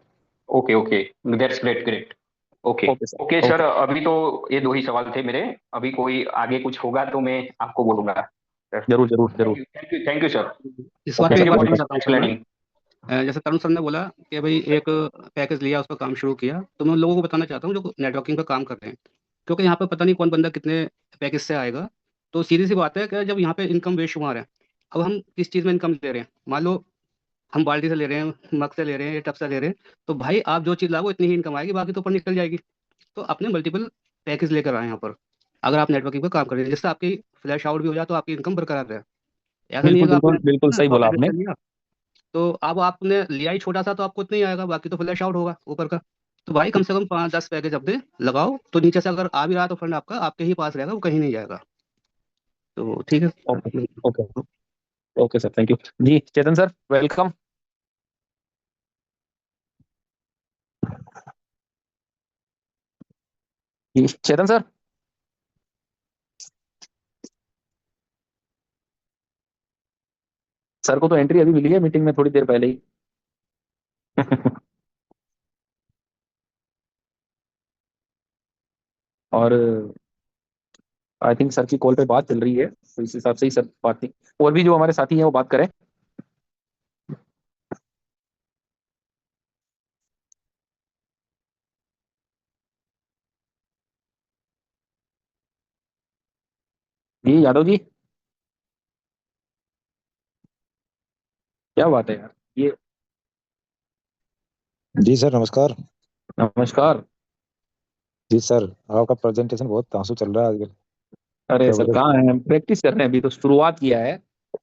Okay okay, that's great great. Okay. Okay sir, okay sir, okay. अभी तो ये 2 ही सवाल थे मेरे। अभी कोई आगे कुछ होगा तो मैं आपको बोलूंगा सर। जरूर जरूर थैंक जरूर। You thank you thank you sir. इस बात ओके पे थैंक एक यू बात फॉर कहना चाहता हूँ सर मैं। एक्सप्लेनिंग। जैसे तरुण सर ने बोला कि भाई एक पैकेज लिया, उस पर काम शुरू किया, तो मैं उन लोगों को बताना चाहता हूँ जो नेटवर्किंग पर काम कर रहे हैं, क्योंकि यहाँ पे पता नहीं कौन बंदा कितने पैकेज से आएगा। तो सीधी सी बात है कि जब यहाँ पे इनकम बेशुमार है, अब हम किस चीज़ में इनकम ले रहे हैं, मान लो हम बाल्टी से ले रहे हैं, मग से ले रहे हैं, टब से ले रहे हैं, तो भाई आप जो चीज़ लागो इतनी ही इनकम आएगी, बाकी तो ऊपर निकल जाएगी। तो अपने मल्टीपल पैकेज लेकर आए यहाँ पर, अगर आप नेटवर्किंग पर काम कर रहे हैं, जिससे आपकी फ्लैश आउट भी हो जाए तो आपकी इनकम बरकरार रहे। ऐसा नहीं है बिल्कुल कि आपने बिल्कुल बिल्कुल सही 100 बोला पैकेज आपने। कर लिया, तो अब आपने लिया ही छोटा सा, तो आपको इतना ही आएगा, बाकी तो फ्लैश आउट होगा ऊपर का। तो भाई कम से कम 5-10 पैकेज अपने लगाओ, तो नीचे से अगर आ भी रहा तो फंड आपका आपके ही पास रहेगा, वो कहीं नहीं जाएगा। तो ठीक ओके है। Okay okay sir, thank you जी। चेतन सर, वेलकम जी। चेतन सर, सर को तो एंट्री अभी मिली है मीटिंग में थोड़ी देर पहले ही। और आई थिंक सर की कॉल पे बात चल रही है, तो इस हिसाब से ही सर बात नहीं। और भी जो हमारे साथी हैं वो बात करें। जी यादव जी, क्या बात है यार ये। जी सर, नमस्कार। नमस्कार। जी सर, आपका प्रेजेंटेशन बहुत तासु चल रहा है आजकल। अरे सर जबरदस्त। कहाँ है, प्रैक्टिस कर रहे हैं, अभी तो शुरुआत किया है।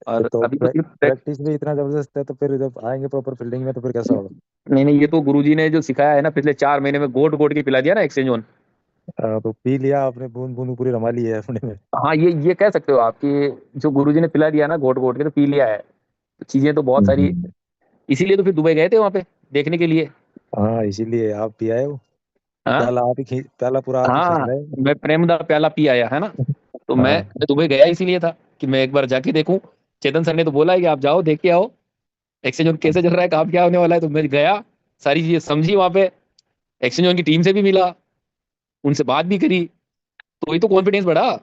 और तो अभी तो सिर्फ प्रैक्टिस भी इतना जबरदस्त है, तो फिर जब आएंगे प्रॉपर फील्डिंग में तो फिर कैसा होगा? नहीं नहीं, ये तो गुरुजी ने जो सिखाया है ना पिछले 4 महीने में, गोट गोट के पिला दिया ना एक्सचेंज ऑन। तो पी लिया आपने, बूंद बूंद पूरी रमा ली है अपने में। हाँ, ये कह सकते हो आप कि जो गुरुजी ने पिला दिया ना घोट घोट के, तो पी लिया है। तो चीजें तो बहुत सारी इसीलिए तो फिर दुबई गए थे वहां पे देखने के लिए। हाँ इसीलिए आप भी आए हो, हाँ प्याला आप ही प्याला पूरा आप ही खींच हाँ, रहे मैं प्रेम दा प्याला पी आया है ना। तो मैं हाँ दुबई गया इसीलिए था कि मैं एक बार जाके देखूं। चेतन सर ने तो बोला है कि आप जाओ देख के आओ एक्सचेंज कैसे चल रहा है, काम क्या होने वाला है। तो मैं गया, सारी चीजें समझी वहां पे, एक्सचेंज की टीम से भी मिला, उनसे बात भी करी, तो वही तो कॉन्फिडेंस बढ़ा।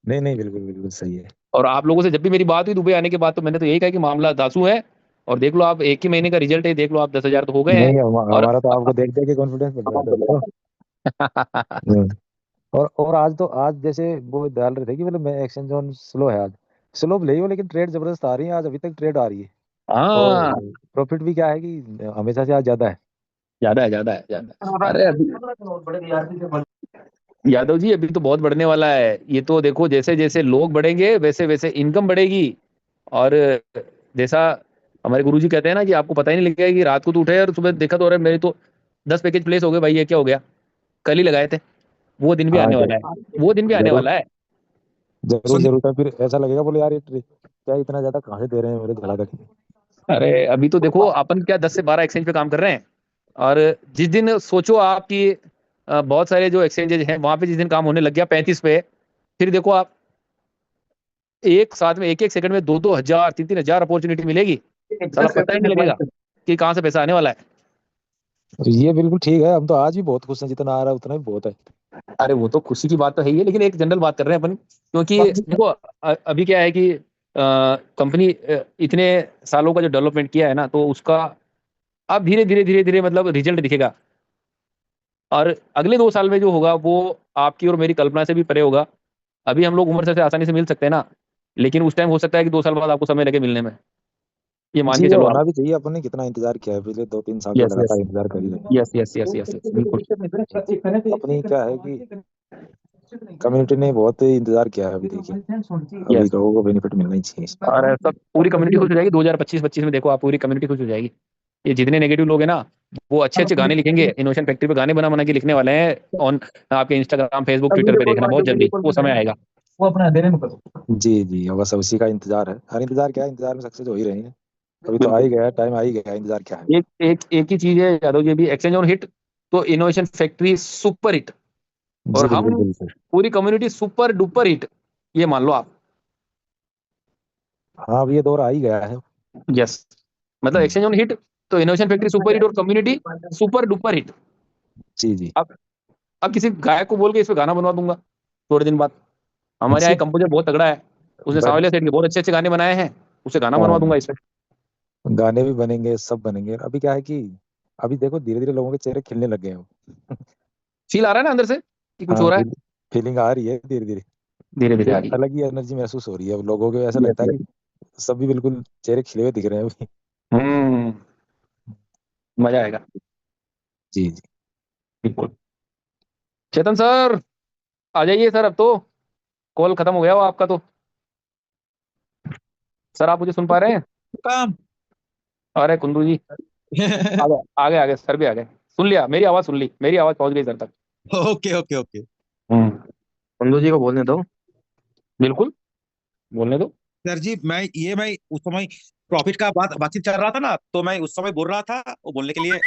नहीं नहीं बिल्कुल बिल्कुल सही है। और आप लोगों से जब भी मेरी बात हुई दुबई आने के बाद, तो मैंने तो यही कहा कि मामला दासू है। और देख लो आप, एक ही महीने का रिजल्ट है, देख लो आप 10,000 तो हो गए हैं। नहीं और हमारा तो आपको देख देख के कॉन्फिडेंस बढ़ रहा था तो। हम्म। और आज जैसे वो डाल रहे थे कि मतलब मैं एक्सचेंज ऑन स्लो है आज, स्लो भले ही हो लेकिन ट्रेड जबरदस्त आ रही है आज, अभी तक ट्रेड आ रही है। और हाँ, प्रॉफिट भी क्या है कि हमेशा से आज ज्यादा है। ज्यादा है, ज्यादा है, ज्यादा है। अरे अभी यादव जी अभी तो बहुत बढ़ने वाला है ये तो। देखो जैसे जैसे लोग बढ़ेंगे वैसे वैसे इनकम बढ़ेगी। और जैसा हमारे गुरुजी कहते हैं ना कि आपको पता ही नहीं लगेगा कि रात को तो उठे और सुबह देखा तो अरे मेरे तो 10 पैकेज प्लेस हो गए भाई, ये क्या हो गया, कल ही लगाए थे। वो दिन भी हाँ आने वाला है, वो दिन भी आने जरूर वाला है। जरूर जरूर है, फिर ऐसा लगेगा बोले यार ये क्या इतना ज्यादा कहाँ से दे रहे हैं मेरे धड़ाधड़। अरे अभी तो देखो अपन क्या 10 से 12 एक्सचेंज पे काम कर रहे हैं। और जिस दिन सोचो आपकी बहुत सारे जो एक्सचेंजेज हैं वहां पे जिस दिन काम होने लग गया 35 पे, फिर देखो आप एक साथ में एक एक सेकंड में 2-2 हजार 3-3 हजार अपॉर्चुनिटी मिलेगी। साला पता ही नहीं लगेगा कि कहाँ से पैसा आने वाला है। ये बिल्कुल ठीक है, हम तो आज भी बहुत खुश हैं, जितना आ रहा है उतना ही बहुत है। अरे वो तो खुशी की बात तो है ही है, लेकिन एक जनरल बात कर रहे हैं अपन, क्योंकि देखो अभी क्या है कि कंपनी इतने सालों का जो डेवलपमेंट किया है ना, तो उसका अब धीरे धीरे धीरे धीरे मतलब रिजल्ट दिखेगा। और अगले 2 साल में जो होगा वो आपकी और मेरी कल्पना से भी परे होगा। अभी हम लोग उम्र से आसानी से मिल सकते हैं ना, लेकिन उस टाइम हो सकता है कि 2 साल बाद आपको समय लगे मिलने में। ये मान जी के ये चलो होना आप। भी चाहिए, अपन ने कितना इंतजार किया है, पिछले 2-3 साल से यस यस लगातार इंतजार कर ही रहे yes yes yes yes yes बिल्कुल। हैं। अपनी क्या है कि कम्युनिटी ने बहुत इंतजार किया है, अभी देखिए अभी यस, लोगों को बेनिफिट मिलना ही चाहिए। और सब पूरी कम्युनिटी खुश हो जाएगी 2025-25 में। देखो आप, पूरी कम्युनिटी खुश हो जाएगी। ये जितने नेगेटिव लोग हैं ना, वो अच्छे अच्छे गाने लिखेंगे, इनोवेशन फैक्ट्री पे गाने बना बना के लिखने वाले हैं ऑन आपके इंस्टाग्राम फेसबुक ट्विटर पे, देखना बहुत जल्दी वो समय आएगा। जी जी बस उसी का इंतजार है, हर इंतजार क्या है, इंतजार में सक्सेस हो ही रहे हैं। अभी तो आ ही बिल्कुल। गया, टाइम आ ही गया, इंतजार क्या है। एक एक एक ही चीज है यादव जी, भी एक्सचेंज ऑन हिट तो इनोवेशन फैक्ट्री सुपर हिट, और जी बिल्कुल हम बिल्कुल। पूरी कम्युनिटी सुपर डुपर हिट, ये मान लो आप। हाँ अब ये दौर आ ही गया है। यस, मतलब हम्म, एक्सचेंज ऑन हिट तो इनोवेशन फैक्ट्री सुपर हिट और कम्युनिटी सुपर डुपर हिट। जी जी अब किसी गायक को बोल के इस पे गाना बनवा दूंगा थोड़े दिन बाद। हमारे यहाँ जी एक कंपोजर बहुत तगड़ा है, उसने बट सांवलिया सेठ के बहुत अच्छे अच्छे गाने बनाए हैं, उसे गाना बनवा दूंगा हाँ, इस पे। गाने भी बनेंगे, सब बनेंगे। अभी क्या है कि अभी देखो धीरे धीरे लोगों के चेहरे खिलने लग गए हैं। फील आ रहा है ना अंदर से कि कुछ हाँ हो रहा है। फीलिंग आ रही है धीरे धीरे। धीरे धीरे आ एक रही अलग ही एनर्जी महसूस हो रही है, अब लोगों को ऐसा है। लगता है कि सभी बिल्कुल चेहरे खिले हुए दिख रहे हैं अभी। हम्म, मजा आएगा। जी जी बिल्कुल। चेतन सर आ जाइए सर, अब तो कॉल खत्म हो गया हो आपका तो। सर आप मुझे सुन पा रहे हैं? काम अरे कुंदू जी आ गए आ गए आ गए, सर भी आ गए। सुन लिया, मेरी आवाज सुन ली, मेरी आवाज पहुंच गई सर तक। Okay okay okay. Hmm, Kundu ji को बोलने दो। बिल्कुल, बोलने दो। सर जी मैं उस समय प्रॉफिट का बातचीत चल रहा था ना, तो मैं उस समय बोल रहा था वो बोलने के लिए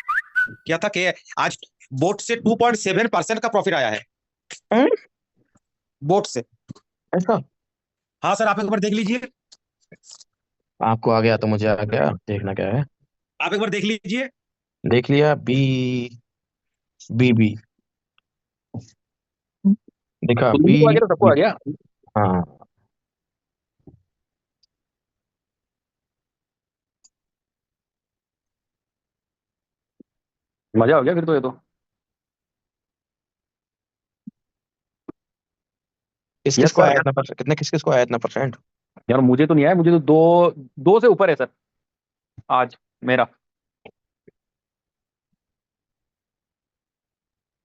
क्या था कि आज बोट से 2.7% का प्रॉफिट आया है। बोट से। ऐसा हाँ सर, आप एक बार देख लीजिए। आपको आ गया तो मुझे आ गया, देखना क्या है। आप एक बार देख लीजिए। देख लिया। बी बी बी देखा कुंदू बी। जी को आ गया तो सबको आ गया। हाँ मजा हो गया फिर तो ये तो। किस किस यस को आया सर। इतना परसेंट, किस किस को आया इतना परसेंट। यार मुझे तो नहीं आया, मुझे तो दो दो से ऊपर है सर आज मेरा।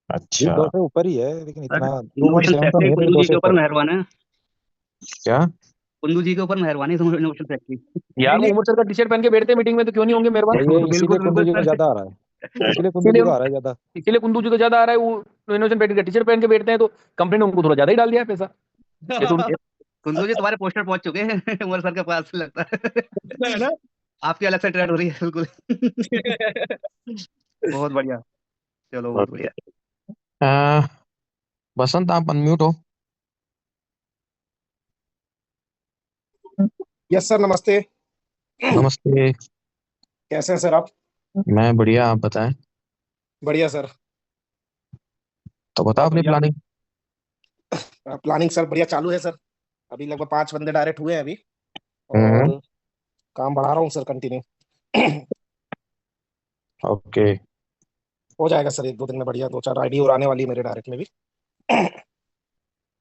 जी अच्छा 2 से ऊपर ही है, लेकिन सर इतना इनोवेशन 2.7 तो फैक्ट्री नहीं है, लेकिन कुंदू 2 जी से के ऊपर ऊपर है। मेहरबान है। क्या कुंदू जी के ऊपर मेहरबानी है इनोवेशन फैक्ट्री। यार वो उमर सर का टी शर्ट पहन के बैठते हैं मीटिंग में, तो क्यों नहीं होंगे मेहरबान। ये इसीलिए बिल्कुल कुंदू बिल्कुल जी को सर। ज्यादा आ रहा है, इसीलिए कुंदू जी इसीलिए को आ रहा है ज्यादा। इसीलिए कुंदू जी को ज्यादा आ रहा है। वो इनोवेशन फैक्ट्री का टी शर्ट पहन के बैठते हैं, तो कंपनी ने उनको थोड़ा ज्यादा ही डाल दिया है पैसा। ये थोड़ी कुंदू जी तुम्हारे पोस्टर पहुंच चुके हैं उमर सर के पास लगता है। है ना। आपकी अलग से ट्रेड हो रही है बिल्कुल। बहुत बढ़िया, चलो बहुत बढ़िया। अ, बसंत आप अनम्यूट हो। यस सर, नमस्ते। नमस्ते। कैसे हैं सर आप? मैं बढ़िया, आप बताएं। बढ़िया सर। तो बताओ बहुत अपनी बढ़िया। प्लानिंग। प्लानिंग सर बढ़िया चालू है सर। अभी लगभग 5 बंदे डायरेक्ट हुए हैं अभी। हम्म। और काम बढ़ा रहा हूँ सर, कंटिन्यू। ओके। हो जाएगा सर 1-2 दिन में, बढ़िया 2-4 आईडी और आने वाली है मेरे डायरेक्ट में भी।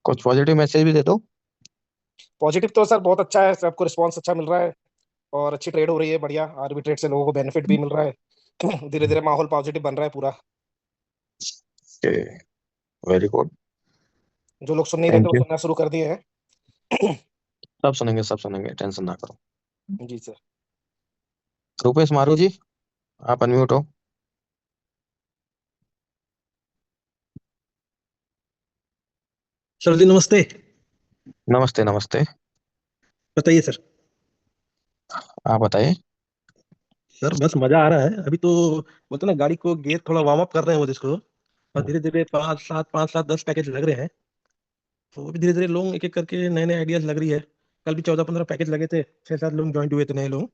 कुछ पॉजिटिव मैसेज भी दे दो। पॉजिटिव तो सर बहुत अच्छा है, सबको रिस्पांस अच्छा मिल रहा है और अच्छी ट्रेड हो रही है, बढ़िया आर्बिट्रेट से लोगों को बेनिफिट भी मिल रहा है। धीरे धीरे माहौल पॉजिटिव बन रहा है पूरा। Okay, very good. जो लोग सुन नहीं रहे थे थैंक वो यू। सुनना शुरू कर दिए हैं। सब सुनेंगे, टेंशन ना करो। जी सर। रूपेश मारू जी, आप अनम्यूट हो। सर जी नमस्ते। नमस्ते नमस्ते। बताइए सर। आप बताइए। सर बस मजा आ रहा है अभी तो। बोलते ना गाड़ी को गियर थोड़ा वार्म अप कर रहे हैं वो जिसको, और धीरे धीरे 5 7 10 पैकेज लग रहे हैं। तो अभी धीरे धीरे लोग एक एक करके नए नए आइडियाज लग रही है। कल भी 14 15 पैकेज लगे थे, 6 7 लोग ज्वाइंट हुए थे नए लोग।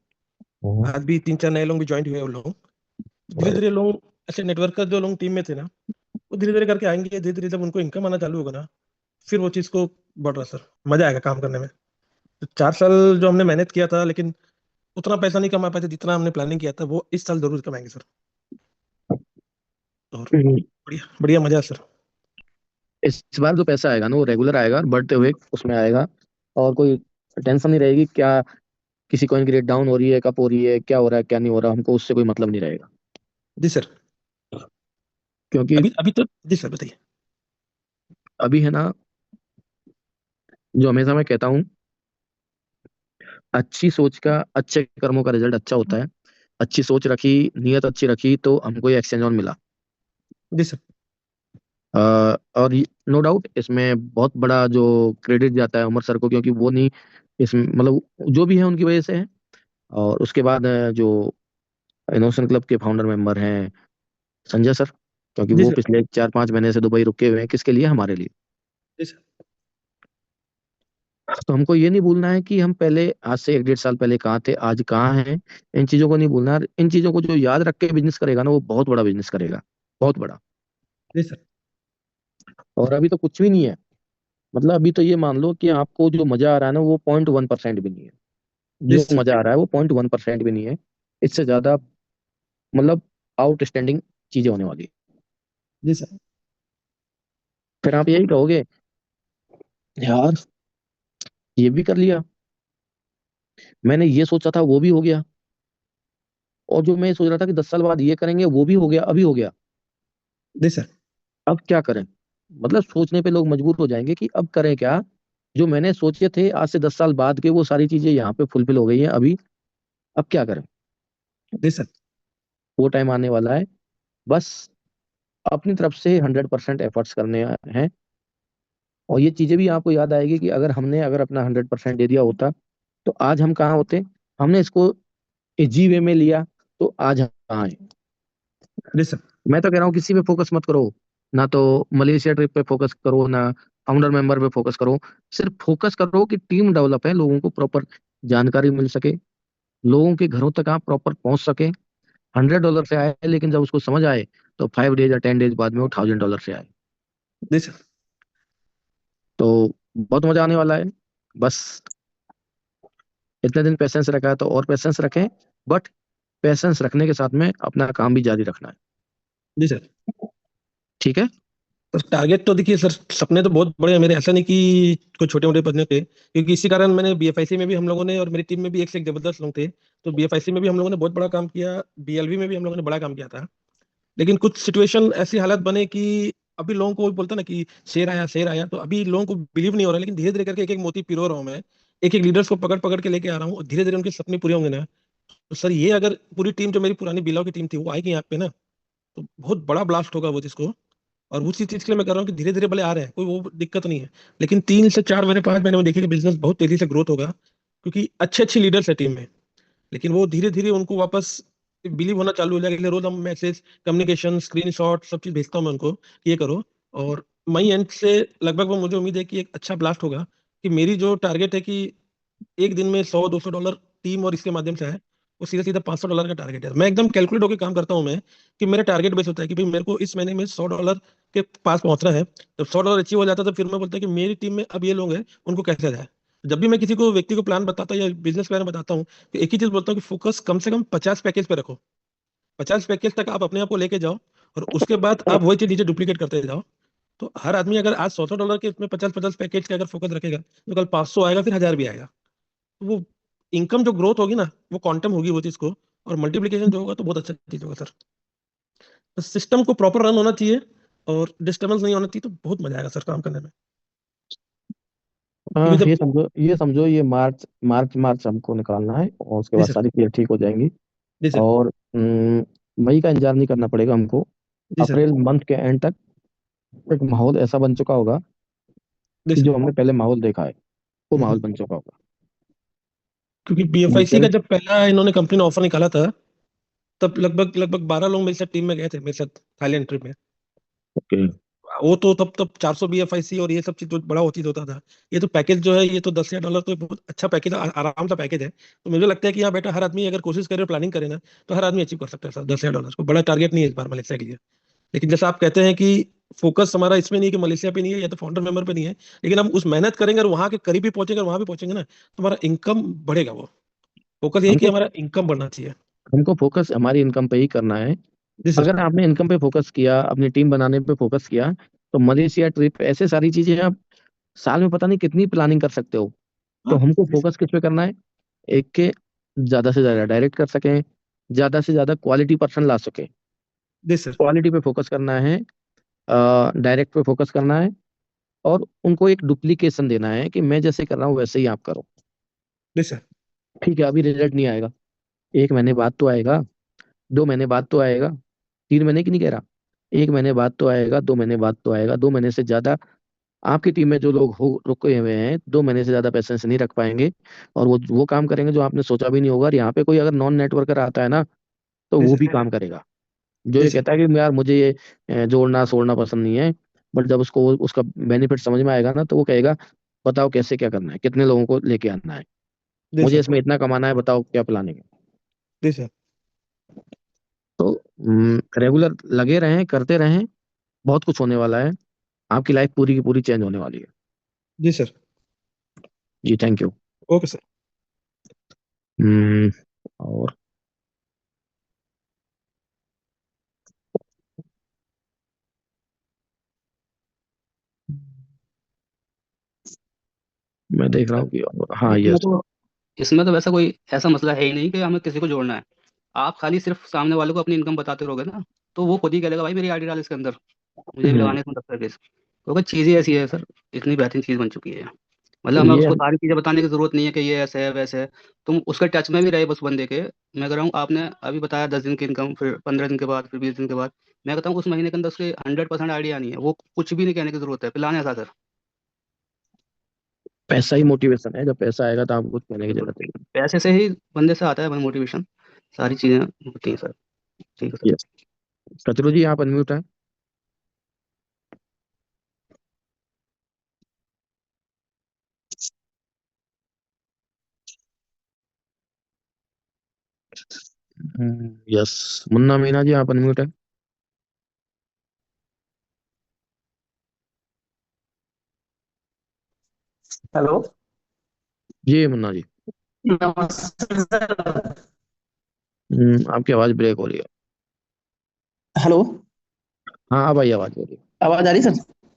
हम्म। आज भी 3 4 नए लोग भी ज्वाइंट हुए वो लोग। धीरे वेरी- धीरे लोग ऐसे नेटवर्क का जो लोग टीम में थे ना, वो धीरे धीरे करके आएंगे। धीरे धीरे जब उनको इनकम आना चालू होगा ना, फिर वो चीज को बढ़ रहा सर, मजा आएगा काम करने में। तो 4 साल जो हमने मेहनत किया था, लेकिन उतना पैसा नहीं कमा पाए थे जितना हमने प्लानिंग किया था, वो इस साल जरूर कमाएंगे सर। और बढ़िया बढ़िया मजा है सर। इस बार जो पैसा आएगा ना वो रेगुलर आएगा और बढ़ते हुए उसमें आएगा। और कोई टेंशन नहीं रहेगी क्या किसी कॉइन की रेट डाउन हो रही है, कब हो रही है, क्या हो रहा है, क्या नहीं हो रहा, हमको उससे कोई मतलब नहीं रहेगा। जी सर। क्योंकि अभी अभी तो जी सर बताइए। अभी है ना, जो हमेशा मैं कहता हूँ, अच्छी सोच का, अच्छे कर्मों का रिजल्ट अच्छा होता है। अच्छी सोच रखी, नियत अच्छी रखी तो हमको ये एक्सचेंज ऑन मिला। जी सर। और नो डाउट इसमें बहुत बड़ा जो क्रेडिट जाता है उमर सर को, क्योंकि वो नहीं इसमें मतलब जो भी है उनकी वजह से है। और उसके बाद जो इनोवेशन क्लब के फाउंडर मेंबर हैं संजय सर, क्योंकि जी वो सर। पिछले 4 5 महीने से दुबई रुके हुए हैं, किसके लिए, हमारे लिए। जी सर। तो हमको ये नहीं भूलना है कि हम पहले आज से 1 1.5 साल पहले कहाँ थे, आज कहाँ हैं। इन चीजों को नहीं भूलना है। इन चीजों को जो याद रख के बिजनेस करेगा ना वो बहुत बड़ा बिजनेस करेगा, बहुत बड़ा। जी सर। और अभी तो कुछ भी नहीं है। मतलब अभी तो ये मान लो कि आपको जो मजा आ रहा है ना वो 0.1% भी नहीं है। जी जो सर। मजा आ रहा है वो 0.1% भी नहीं है। इससे ज्यादा मतलब आउटस्टैंडिंग चीजें होने वाली है। जी सर। फिर आप यही कहोगे यार ये भी कर लिया, मैंने ये सोचा था वो भी हो गया, और जो मैं सोच रहा था कि 10 साल बाद ये करेंगे वो भी हो गया, अभी हो गया। जी सर। अब क्या करें। मतलब सोचने पे लोग मजबूर हो जाएंगे कि अब करें क्या। जो मैंने सोचे थे आज से 10 साल बाद के वो सारी चीजें यहाँ पे फुलफिल हो गई हैं अभी। अब क्या करें। जी सर। वो टाइम आने वाला है। बस अपनी तरफ से 100% एफर्ट्स करने हैं। और ये चीजें भी आपको याद आएगी कि अगर अपना 100% दे दिया होता तो आज हम कहाँ होते। हमने इसको इजी वे में लिया तो आज हम कहाँ हैं। जी सर। मैं तो कह रहा हूँ किसी पे फोकस मत करो। ना तो मलेशिया ट्रिप पे फोकस करो, ना फाउंडर मेंबर पे फोकस करो। सिर्फ फोकस करो कि टीम डेवलप है, लोगों को प्रॉपर जानकारी मिल सके, लोगों के घरों तक आप प्रॉपर पहुंच सके। $100 से आए लेकिन जब उसको समझ आए तो 5 डेज या 10 डेज बाद में वो $1000 से आए। जी सर। तो बहुत मजा आने वाला है। बस इतने दिन पेशेंस रखा है तो और पेशेंस रखें। बट पेशेंस रखने के साथ में अपना काम भी जारी रखना है। जी सर। ठीक है। तो टारगेट तो देखिए सर, सपने तो बहुत बड़े हैं मेरे, ऐसा नहीं कि कोई छोटे मोटे बनने थे, क्योंकि इसी कारण मैंने बीएफआईसी में भी हम लोगों ने, और मेरी टीम में भी एक से एक जबरदस्त लोग थे, तो बीएफआईसी में भी हम लोगों ने बहुत बड़ा काम किया, बीएलवी में भी हम लोगों ने बड़ा काम किया था। लेकिन कुछ सिचुएशन ऐसी हालत बने कि अभी लोगों को बोलता ना कि शेर आया, तो अभी लोगों को बिलीव नहीं हो रहा है, लेकिन धीरे धीरे करके एक एक मोती पिरो रहा हूँ मैं, एक एक लीडर्स को पकड़ पकड़ के लेके आ रहा हूँ, और धीरे धीरे उनके सपने पूरे होंगे ना। तो सर ये अगर पूरी टीम जो मेरी पुरानी बिलाव की टीम थी वो आएगी यहाँ पे ना, तो बहुत बड़ा ब्लास्ट होगा वो जिसको। और उसी चीज के लिए मैं कर रहा हूँ कि धीरे धीरे भले आ रहे हैं, कोई वो दिक्कत नहीं है, लेकिन 3 से 4 महीने 5 महीने में देखिए कि बिजनेस बहुत तेजी से ग्रोथ होगा, क्योंकि अच्छे अच्छे लीडर्स है टीम में। लेकिन वो धीरे धीरे उनको वापस बिलीव होना चालू हो जाएगा। रोज हम मैसेज, कम्युनिकेशन, स्क्रीनशॉट सब चीज भेजता हूँ मैं उनको कि ये करो। और मई एंड से लगभग वो मुझे उम्मीद है कि एक अच्छा ब्लास्ट होगा, कि मेरी जो टारगेट है कि एक दिन में $100-200 टीम और इसके माध्यम से है, वो सीधा सीधा $500 का टारगेट है। मैं एकदम कैलकुलेट होकर काम करता हूँ मैं, कि मेरा टारगेट बेस होता है कि भाई मेरे को इस महीने में $100 के पास पहुंचना है। जब $100 अचीव हो जाता है तो फिर मैं बोलता हूँ कि मेरी टीम में अब ये लोग हैं, उनको कैसे जाए। जब भी मैं किसी को व्यक्ति को प्लान बताता हूँ या बिजनेस प्लान बताता हूँ, तो एक ही चीज बोलता हूँ कि फोकस कम से कम 50 पैकेज पे रखो। 50 पैकेज तक आप अपने आप को लेके जाओ, और उसके बाद आप वही चीज नीचे डुप्लीकेट करते जाओ। तो हर आदमी अगर आज $100 के उसमें 50-50 पैकेज का अगर फोकस रखेगा, तो कल 500 आएगा, फिर 1000 भी आएगा। तो वो इनकम जो ग्रोथ होगी ना, वो क्वांटम होगी वो चीज को, और मल्टीप्लीकेशन जो होगा तो बहुत अच्छा चीज होगा सर। तो सिस्टम को प्रॉपर रन होना चाहिए और डिस्टर्बेंस नहीं होना चाहिए, तो बहुत मजा आएगा सर काम करने में। क्योंकि ये जब समझो ये मार्च मार्च मार्च हमको निकालना है, और उसके जी बाद सर, सारी चीजें ठीक हो जाएंगी। जी सर, और मई का इंतजार नहीं करना पड़ेगा हमको। जी सर, अप्रैल मंथ के एंड तक एक माहौल ऐसा बन चुका होगा जी कि सर। जो हमने पहले माहौल देखा है, वो हम्म, माहौल बन चुका होगा। क्योंकि बीएफआईसी का रिजल्ट जब पहला इन्होंने कंपनी ने ऑफर निकाला था, तब लगभग लगभग 12 लोग मेरे साथ टीम में गए थे, मेरे साथ थाईलैंड ट्रिप में। ओके। वो तो तब तब 400 बीएफआईसी और ये सब चीज तो बड़ा चीज होता था। ये तो पैकेज जो है, ये तो $10,000 तो बहुत अच्छा पैकेज, आराम का पैकेज है। तो मुझे लगता है कि यहाँ बेटा हर आदमी अगर कोशिश करे, प्लानिंग करे ना, तो हर आदमी अचीव कर सकता है सर। $10,000 को बड़ा टारगेट नहीं है इस बार मलेशिया के लिए। लेकिन जैसा आप कहते हैं कि फोकस हमारा इसमें नहीं है कि मलेशिया पे नहीं है या तो फाउंडर मेंबर पे नहीं है, लेकिन हम उस मेहनत करेंगे और वहां के करीब भी पहुंचेंगे और वहां भी पहुंचेंगे ना, तो हमारा इनकम बढ़ेगा। वो फोकस यही कि हमको हमारा इनकम बढ़ना चाहिए। हमको फोकस हमारी इनकम पे ही करना है। जी सर, अगर आपने इनकम पे फोकस किया, अपनी टीम बनाने पे फोकस किया, तो मलेशिया ट्रिप ऐसे सारी चीजें आप साल में पता नहीं कितनी प्लानिंग कर सकते हो। तो हमको जी सर, फोकस किस पे करना है? एक के ज्यादा से ज्यादा डायरेक्ट कर सकें, ज्यादा से ज्यादा क्वालिटी पर्सन ला सके। जी सर, क्वालिटी पे फोकस करना है, डायरेक्ट पे फोकस करना है, और उनको एक डुप्लीकेशन देना है कि मैं जैसे कर रहा हूँ वैसे ही आप करो। जी सर, ठीक है, अभी रिजल्ट नहीं आएगा, 1 महीने बाद तो आएगा, 2 महीने बाद तो आएगा, 3 महीने की नहीं कह रहा, 1 महीने बाद तो आएगा, 2 महीने बाद तो आएगा। 2 महीने से ज्यादा आपकी टीम में जो लोग हो रुके हुए हैं, 2 महीने से ज्यादा पेशेंस नहीं रख पाएंगे, और वो काम करेंगे जो आपने सोचा भी नहीं होगा। और यहाँ पे कोई अगर नॉन नेटवर्कर आता है ना, तो जी वो सर, भी काम करेगा। जो जी ये सर, कहता है कि यार मुझे ये जोड़ना छोड़ना पसंद नहीं है, बट जब उसको उसका बेनिफिट समझ में आएगा ना, तो वो कहेगा बताओ कैसे क्या करना है, कितने लोगों को लेके आना है, जी मुझे सर, इसमें इतना कमाना है, बताओ क्या प्लानिंग है। जी सर, तो रेगुलर लगे रहें, करते रहें, बहुत कुछ होने वाला है। आपकी लाइफ पूरी की पूरी चेंज होने वाली है। जी सर। जी थैंक यू। Okay sir. और मैं देख रहा हूँ कि हाँ, इसमें यस। तो इसमें तो वैसा कोई ऐसा मसला है ही नहीं कि हमें किसी को जोड़ना है। आप खाली सिर्फ सामने वाले को अपनी इनकम बताते रहोगे ना, तो वो खुद ही कह देगा भाई मेरी आईडी डाल इसके अंदर, मुझे भी लगाने हैं इसमें 10 पैकेज। क्योंकि चीज़ ही ऐसी है सर, इतनी बेहतरीन चीज़ बन चुकी है। मतलब हमें ये उसको सारी चीज़ें बताने की जरूरत नहीं है कि ये ऐसे है वैसे है। तुम उसके टच में भी रहे बस बंदे के। मैं कह रहा हूँ आपने अभी बताया 10 दिन की इनकम, फिर 15 दिन के बाद, फिर 20 दिन के बाद। मैं कहता हूँ उस महीने के अंदर उसकी 100% आइडिया नहीं है, वो कुछ भी नहीं कहने की जरूरत है, पिलाने ऐसा सर। पैसा ही मोटिवेशन है, जब पैसा आएगा तो आपको कुछ कहने की बिल्कुल, जरूरत नहीं। पैसे से ही बंदे से आता है मोटिवेशन, सारी चीज़ें होती हैं सर। ठीक है सर। यस। कचरू जी आप अनम्यूट है। यस। मुन्ना मीना जी आप अनम्यूट है। हेलो। जी मुन्ना जी। नमस्ते सर। आपकी आवाज ब्रेक हो रही है। हेलो। हाँ अब आई आवाज, बोलिए। आवाज आ रही सर?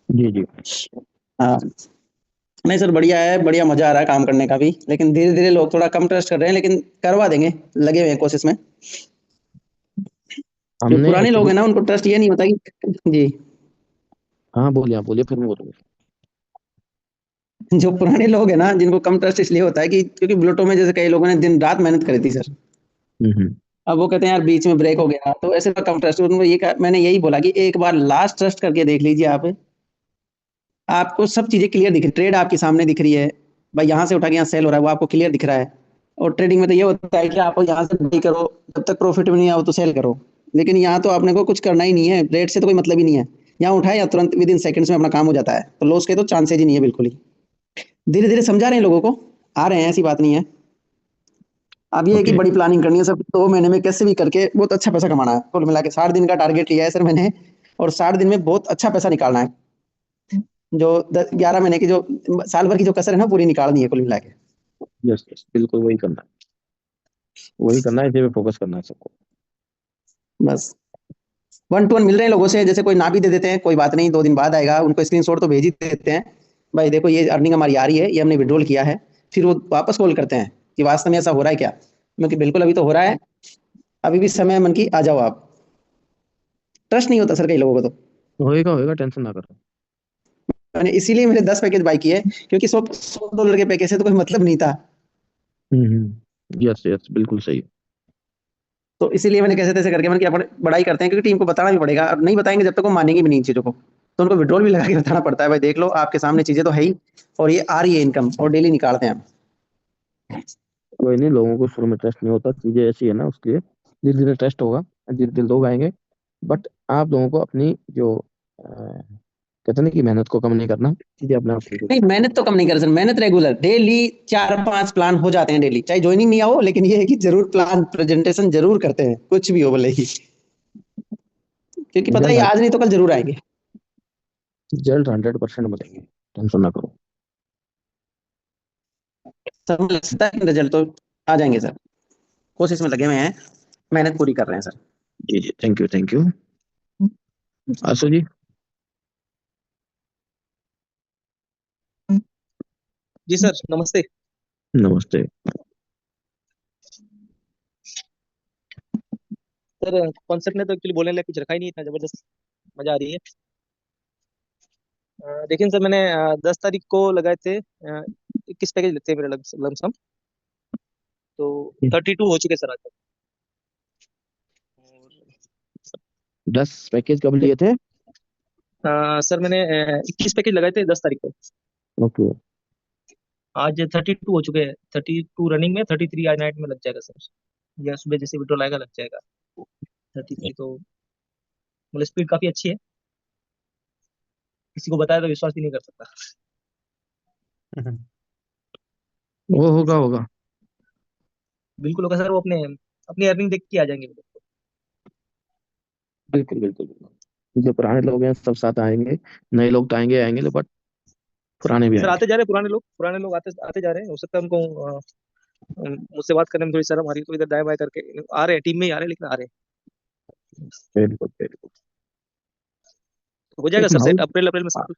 जी जी। हाँ। नहीं सर, बढ़िया है, बढ़िया मजा आ रहा है काम करने का भी, लेकिन धीरे धीरे लोग थोड़ा कम ट्रस्ट कर रहे हैं, लेकिन करवा देंगे, लगे हुए हैं कोशिश में। जो हमने पुराने लोग एक्चुअली, हैं ना, उनको ट्रस्ट ये नहीं होता कि जी, हाँ बोलिए, आप बोलिए फिर मैं बोलूँगा। जो पुराने लोग हैं ना, जिनको कम ट्रस्ट इसलिए होता है कि क्योंकि ब्लूटो में जैसे कई लोगों ने दिन रात मेहनत करी थी सर। हम्म। अब वो कहते हैं यार बीच में ब्रेक हो गया, तो ऐसे में कम ट्रस्ट। उनको मैंने यही बोला कि एक बार लास्ट ट्रस्ट करके देख लीजिए आप। आपको सब चीजें क्लियर दिख रही, ट्रेड आपके सामने दिख रही है, भाई यहाँ से उठा के यहाँ सेल हो रहा है, वो आपको क्लियर दिख रहा है। और ट्रेडिंग में तो ये होता है कि आप यहाँ से बाई करो, जब तक प्रॉफिट में नहीं आओ तो सेल करो। लेकिन यहाँ तो आपने को कुछ करना ही नहीं है, रेट से तो कोई मतलब ही नहीं है। यहाँ उठाए या तुरंत विद इन सेकंड्स में अपना काम हो जाता है, तो लॉस के तो चांसेज ही नहीं है बिल्कुल ही। धीरे धीरे समझा रहे हैं लोगों को, आ रहे हैं, ऐसी बात नहीं है। अब ये है कि ओके बड़ी प्लानिंग करनी है सब, 2 महीने में कैसे भी करके बहुत अच्छा पैसा कमाना है। कुल मिला के 60 दिन का टारगेट लिया है सर मैंने, और 60 दिन में बहुत अच्छा पैसा निकालना है। जो 11 महीने की, जो साल भर की जो कसर है ना, पूरी निकालनी है कुल मिला के। यस यस बिल्कुल वही करना है, वही करना है, इसी पे फोकस करना है सबको। बस 1 to 1 मिल रहे हैं लोगों से, जैसे कोई ना भी दे देते हैं, कोई बात नहीं, 2 दिन बाद आएगा, उनको स्क्रीनशॉट तो भेज ही देते हैं, भाई देखो ये अर्निंग हमारी आ रही है, ये हमने विड्रॉल किया है। फिर वो वापस कॉल करते हैं कि वास्तव में ऐसा हो रहा है क्या। मैं कि बिल्कुल अभी तो हो रहा है, अभी भी समय है मन की, आ जाओ आप। ट्रस्ट नहीं होता सर कई लोगों को तो। होएगा होएगा, टेंशन ना करो। मैंने इसीलिए मैंने 10 पैकेज बाई किए, क्योंकि $100 के पैकेज से तो कोई मतलब नहीं था। यस यस बिल्कुल सही। तो इसीलिए मैंने कैसे तैसे करके, मैंने कि अपन बड़ाई करते हैं, क्योंकि टीम को बताना भी पड़ेगा, और नहीं बताएंगे जब तक वो मानेंगे भी नहीं इन चीजों को, तो उनको विड्रॉल भी लगा के बताना पड़ता है, भाई देख लो आपके सामने चीजें तो है ही, और ये आ रही है इनकम, और डेली निकालते हैं हम। कोई नहीं, लोगों को शुरू में ट्रस्ट नहीं होता, चीजें ऐसी है ना, उसके लिए धीरे धीरे ट्रस्ट होगा, धीरे धीरे लोग आएंगे। बट आप लोगों को अपनी जो कहते हैं ना कि मेहनत को कम नहीं करना, चीजें अपने आप ठीक नहीं, मेहनत तो कम नहीं कर सर, मेहनत रेगुलर, डेली 4-5 प्लान हो जाते हैं डेली, चाहे ज्वाइनिंग नहीं आओ, लेकिन ये है कि जरूर प्लान प्रेजेंटेशन जरूर करते हैं, कुछ भी हो भले ही, क्योंकि पता है आज नहीं तो कल जरूर आएंगे। रिजल्ट 100% मिलेंगे, टेंशन ना करो। सर मुझे लगता है रिजल्ट तो आ जाएंगे सर, कोशिश में लगे हुए हैं, मेहनत पूरी कर रहे हैं सर। जी जी, thank you thank you. Ashu ji. जी सर, नमस्ते। नमस्ते। सर कॉन्सेप्ट ने तो एक्चुअली बोलने लायक कुछ रखा ही नहीं, इतना जबरदस्त मजा आ रही है। लेकिन सर मैंने 10 तारीख को लगाए थे, 21 पैकेज लेते हैं मेरे लमसम, तो 32 हो चुके सर आज तक। 10 पैकेज कब लिए थे? सर मैंने 21 पैकेज लगाए थे 10 तारीख को, ओके। आज 32 हो चुके हैं। 32 रनिंग में, 33 आज नाइट में लग जाएगा सर, या सुबह जैसे विड्रॉल आएगा लग जाएगा 33। तो मतलब स्पीड काफी अच्छी है, किसी को बताया तो विश्वास ही नहीं कर सकता। वो होगा होगा। बिल्कुल होगा सर, वो अपने अपनी अर्निंग देख के आ जाएंगे। बिल्कुल बिल्कुल बिल्कुल, जो पुराने लोग हैं सब साथ आएंगे, नए लोग तो आएंगे आएंगे, बट पुराने भी सर आएंगे। आते जा रहे हैं, पुराने लोग आते आते जा रहे हैं। हो सकता है उनको मुझसे बात करने में थोड़ी शर्म आ रही है, तो इधर दाएं बाएं करके आ रहे हैं, टीम में ही आ रहे हैं, लेकिन आ रहे हैं। बिल्कुल बिल्कुल। हो जाएगा एक सर माहौल सेट, अप्रैल में सब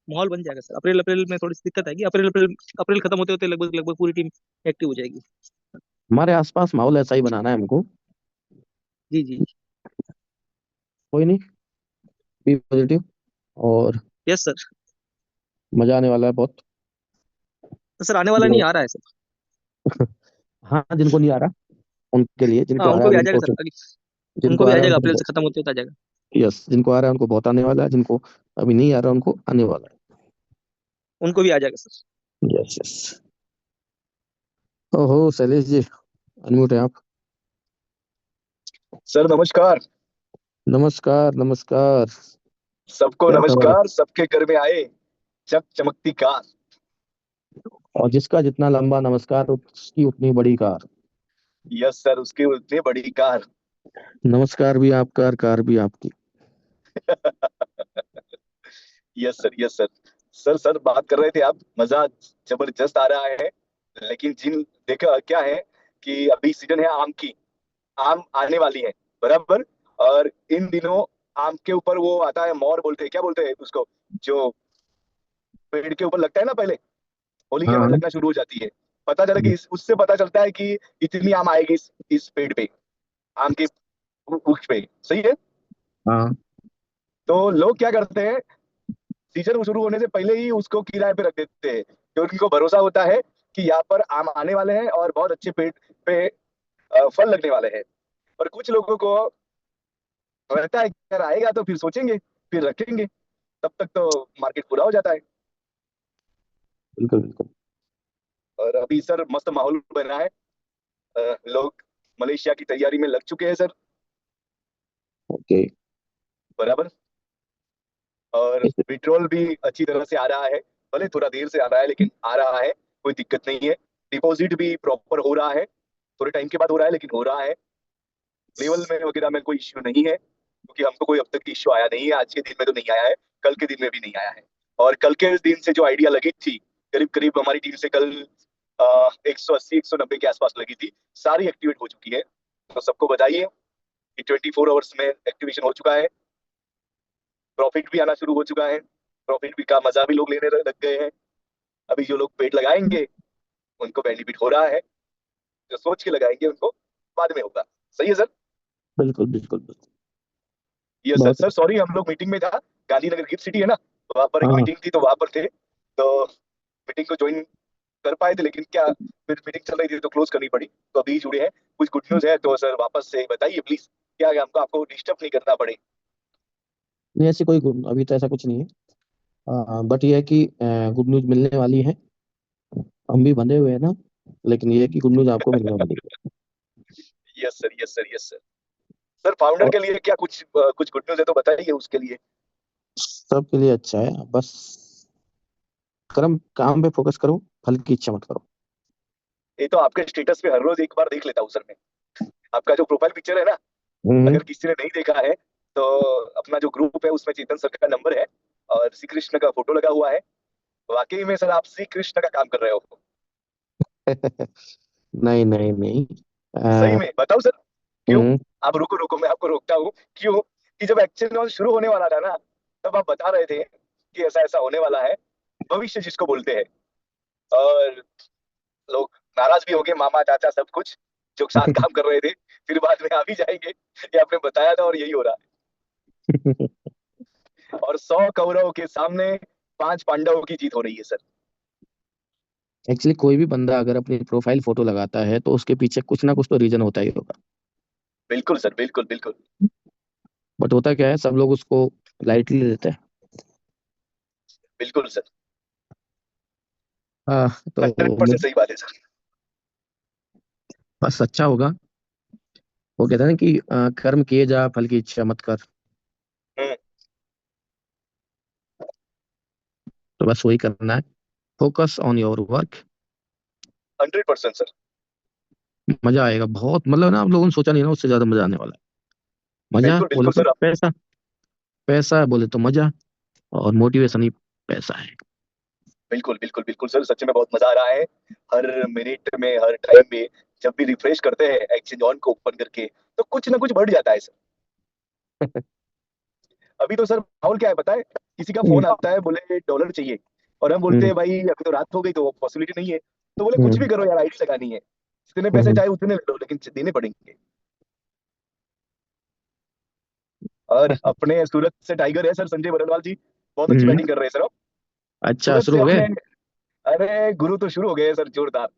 माहौल बन जाएगा सर। अप्रैल में थोड़ी सी दिक्कत आएगी, अप्रैल खत्म होते होते लगभग लगभग पूरी टीम एक्टिव हो जाएगी। हमारे आसपास माहौल ऐसा ही बनाना है हमको। जी जी। कोई नहीं, बी पॉजिटिव, और यस सर। मजा आने वाला है बहुत। सर आने वाला नहीं, आ रहा है सर। हाँ, जिनको नहीं आ रहा उनके लिए, हाँ जिनको आ रहा उनको है भी आ उनको जाएगा सर, जिनको उनको भी आ आ रहा है जाएगा, उनको अप्रैल से खत्म होते होते आ जाएगा। यस, जिनको आ रहा है उनको बहुत आने वाला है, जिनको अभी नहीं आ रहा उनको आने वाला उनको भी आ जाएगा सर। है। Yes yes. ओहो शैलेश जी, अनम्यूट है आप। सर नमस्कार। नमस्कार नमस्कार। सबको क्या खबर है? नमस्कार, सबके घर में आए चक चमकती कार। और जिसका जितना लंबा नमस्कार उसकी उतनी बड़ी कार। यस सर, उसकी उतनी बड़ी कार। नमस्कार भी आपका और कार भी आपकी। Yes sir, yes sir. Sir बात कर रहे थे आप, मजा जबरदस्त आ रहा है। लेकिन जिन देखा क्या है कि अभी सीजन है आम की, आम आने वाली है बराबर। और इन दिनों आम के ऊपर वो आता है, मोर बोलते हैं, क्या बोलते हैं उसको, जो पेड़ के ऊपर लगता है ना, पहले होली के बाद हाँ लगना शुरू हो जाती है। पता चला कि उससे पता चलता है कि इतनी आम आएगी इस पेड़ पे, आम के वृक्ष पे। सही है। हाँ। तो लोग क्या करते हैं, सीजन शुरू होने से पहले ही उसको किराए पे रख देते हैं, क्योंकि उनको भरोसा होता है कि यहाँ पर आम आने वाले हैं और बहुत अच्छे पेड़ पे फल लगने वाले हैं। और कुछ लोगों को रहता है कि अगर आएगा तो फिर सोचेंगे, फिर रखेंगे, तब तक तो मार्केट पूरा हो जाता है। बिल्कुल बिल्कुल। और अभी सर मस्त माहौल बन रहा है, लोग मलेशिया की तैयारी में लग चुके हैं सर। ओके। बराबर। और विड्रॉल भी अच्छी तरह से आ रहा है, भले थोड़ा देर से आ रहा है लेकिन आ रहा है, कोई दिक्कत नहीं है। डिपॉजिट भी प्रॉपर हो रहा है, थोड़े टाइम के बाद हो रहा है लेकिन हो रहा है। लेवल में वगैरह में कोई इश्यू नहीं है, क्योंकि हमको कोई अब तक इश्यू आया नहीं है। आज के दिन में तो नहीं आया है, कल के दिन में भी नहीं आया है। और कल के दिन से जो आइडिया लगी थी, करीब करीब हमारी टीम से कल 180-190 के आसपास लगी थी, सारी एक्टिवेट हो चुकी है। तो सबको बताइए कि 24 आवर्स में एक्टिवेशन हो चुका है, प्रॉफिट भी आना शुरू हो चुका है। प्रॉफिट भी का मजा भी लोग लेने लग गए हैं। अभी जो लोग पेट लगाएंगे उनको बेनिफिट हो रहा है, जो सोच के लगाएंगे उनको बाद में होगा। सही है सर? बिल्कुल बिल्कुल बिल्कुल। Yes sir. बहुत सर सॉरी, हम लोग मीटिंग में था, गांधीनगर गिफ्ट सिटी है ना, तो वहां पर एक हाँ मीटिंग थी, तो वहां पर थे, तो मीटिंग को ज्वाइन कर पाए थे, लेकिन क्या फिर मीटिंग चल रही थी तो क्लोज करनी पड़ी, तो अभी जुड़े हैं। कुछ गुड न्यूज है तो सर वापस से बताइए प्लीज, क्या है, हमको आपको डिस्टर्ब नहीं करना पड़े। नहीं, ऐसी कोई अभी तो ऐसा कुछ नहीं है, बट ये है कि गुड न्यूज मिलने वाली है। हम भी बंधे हुए हैं ना, लेकिन ये है कि गुड न्यूज आपको मिलने वाली है। Yes sir, yes sir, yes sir. Sir founder और के लिए क्या कुछ गुड न्यूज है तो बताइए उसके लिए। सबके लिए अच्छा है, बस कर्म काम पे फोकस करो, फल की इच्छा मत करो। ये तो आपके स्टेटस पे हर रोज एक बार देख लेता हूँ सर मैं। आपका जो प्रोफाइल पिक्चर है ना, हम्म। अगर किसी ने नहीं देखा है तो अपना जो ग्रुप है उसमें चेतन सर का नंबर है और श्री कृष्ण का फोटो लगा हुआ है। वाकई में सर आप श्री कृष्ण का काम कर रहे हो। नहीं नहीं नहीं। सही आ, में बताओ सर, क्यों? हम्म। आप रुको रुको, मैं आपको रोकता हूँ। क्यों? कि जब एक्शन लॉन्च शुरू होने वाला था ना, तब आप बता रहे थे कि ऐसा ऐसा होने वाला है, भविष्य जिसको बोलते हैं। और लोग नाराज भी हो गए, मामा चाचा सब कुछ जो साथ काम कर रहे थे, फिर बाद में आ भी जाएंगे। ये आपने बताया था और यही हो रहा है। और 100 कौरवों के सामने 5 पांडवों की जीत हो रही है सर। एक्चुअली कोई भी बंदा अगर अपनी प्रोफाइल फोटो लगाता है तो उसके पीछे कुछ ना कुछ तो रीजन होता ही होगा। बिल्कुल सर, बिल्कुल बिल्कुल। बट होता क्या है, सब लोग उसको लाइटली लेते हैं। बिल्कुल सर। हाँ। तो 100% मुझे सही बात है सर। बस अच्छा होगा। वो कहते हैं ना कि कर्म किए जा फल की इच्छा मत कर। हम्म। तो बस वही करना है, focus on your work. 100% sir. मजा आएगा बहुत, मतलब ना आप लोगों ने सोचा नहीं ना, उससे ज्यादा मजा आने वाला है। मजा बिल्कुल बोले बिल्कुल तो सर। पैसा, पैसा है बोले तो मजा, और मोटिवेशन ही पैसा है। बिल्कुल बिल्कुल बिल्कुल सर, सच में बहुत मजा आ रहा है। हर मिनट में, हर टाइम में, जब भी रिफ्रेश करते हैं एक्सचेंज ऑन को ओपन करके, तो कुछ ना कुछ बढ़ जाता है सर। अभी तो सर माहौल क्या है पता है? किसी का हम्म। फोन आता है, बोले डॉलर चाहिए, और हम बोलते हम्म। हैं भाई अभी तो रात हो गई तो पॉसिबिलिटी नहीं है। तो बोले कुछ भी हम्म। करो यार, आईडी लगानी है, जितने पैसे हम्म। चाहे उतने लो, लेकिन देने पड़ेंगे। और अपने सूरत से टाइगर है सर, संजय बरनवाल जी, बहुत अच्छी हम्म। बैटिंग कर रहे हैं सर। अच्छा, सूरत शुरू से हो गए। अपने, अरे गुरु तो शुरू हो गए हैं सर, जोरदार।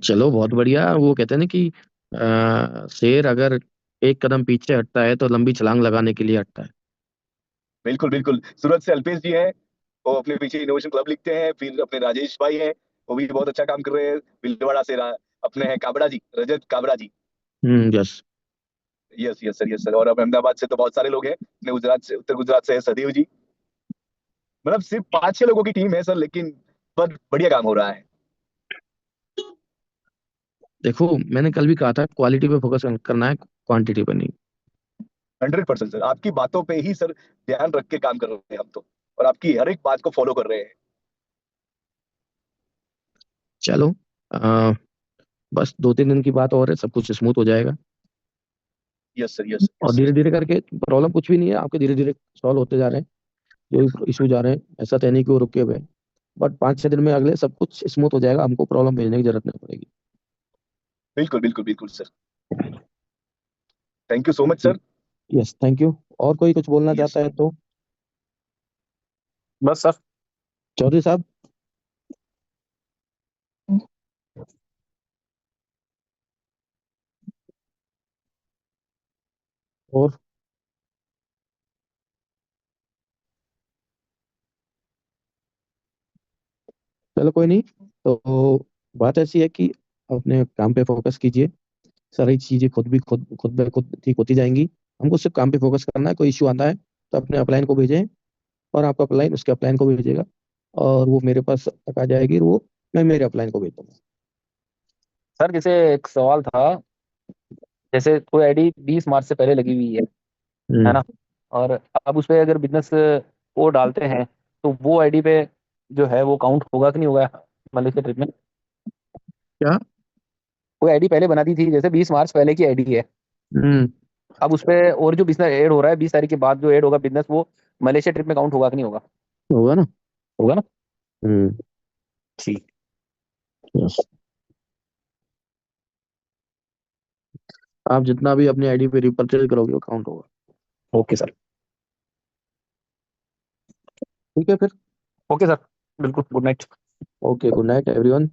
चलो बहुत बढ़िया। वो कहते हैं ना कि शेर अगर एक कदम पीछे हटता है तो लंबी छलांग लगाने के लिए हटता है। बिल्कुल बिल्कुल। सूरत से अल्पेश जी हैं, वो अपने पीछे इनोवेशन क्लब लिखते हैं। फिर अपने राजेश भाई हैं, वो भी बहुत अच्छा काम कर रहे हैं। भीलवाड़ा से अपने हैं Kabra ji, Rajat Kabra ji. Yes. Yes yes sir, yes sir. और अब अहमदाबाद से तो बहुत सारे लोग हैं, अपने गुजरात से, उत्तर गुजरात से है सदैव जी। मतलब सिर्फ 5-6 लोगों की टीम है सर, लेकिन पर बढ़िया काम हो रहा है। देखो, मैंने कल भी कहा था क्वालिटी पे फोकस करना है, क्वांटिटी पे नहीं। 100% सर, आपकी बातों पे ही सर ध्यान रख के काम कर रहे हैं हम तो, और आपकी हर एक बात को फॉलो कर रहे हैं। चलो, आ, बस 2-3 दिन की बात और है, सब कुछ स्मूथ हो जाएगा। यस सर, यस और सर। धीरे धीरे करके प्रॉब्लम कुछ भी नहीं है, आपके धीरे धीरे सॉल्व होते जा रहे हैं। जो भी इशू जा रहे हैं, ऐसा तो है नहीं कि वो रुके हुए हैं। बट 5-6 दिन में अगले सब कुछ स्मूथ हो जाएगा, हमको प्रॉब्लम भेजने की जरूरत नहीं पड़ेगी। बिल्कुल बिल्कुल बिल्कुल sir. Thank you so much sir. Yes, thank you. और कोई कुछ बोलना यस। चाहता है तो? बस सर। चौधरी साहब। और चलो कोई नहीं। तो बात ऐसी है कि अपने काम पे फोकस कीजिए, सारी चीजें खुद ब खुद ठीक होती जाएंगी। हमको सिर्फ काम पे फोकस करना है। कोई इश्यू आता है तो अपने अपलाइन को भेजें और आपका अपलाइन उसके अपलाइन को भेजेगा और वो मेरे पास तक आ जाएगी, और वो मैं मेरे अपलाइन को भेज दूंगा। सर जैसे एक सवाल था, जैसे कोई आईडी 20 मार्च से पहले लगी हुई है ना, और अब उस पे अगर बिजनेस को डालते हैं तो वो आईडी पे जो है वो काउंट होगा कि नहीं होगा मलेशिया ट्रिप में? क्या? कोई आईडी पहले बना दी थी, जैसे 20 मार्च पहले की आईडी है, अब उस पे और जो बिजनेस ऐड हो रहा है 20 तारीख के बाद जो ऐड होगा बिजनेस, वो मलेशिया ट्रिप में काउंट होगा कि नहीं होगा? होगा ना। होगा ना। हम्म ठीक। यस। आप जितना भी अपनी आईडी पे रिपर्चेज करोगे वो काउंट होगा। Okay sir. ठीक है फिर। ओके सर, बिल्कुल। Good night. Okay, good night everyone.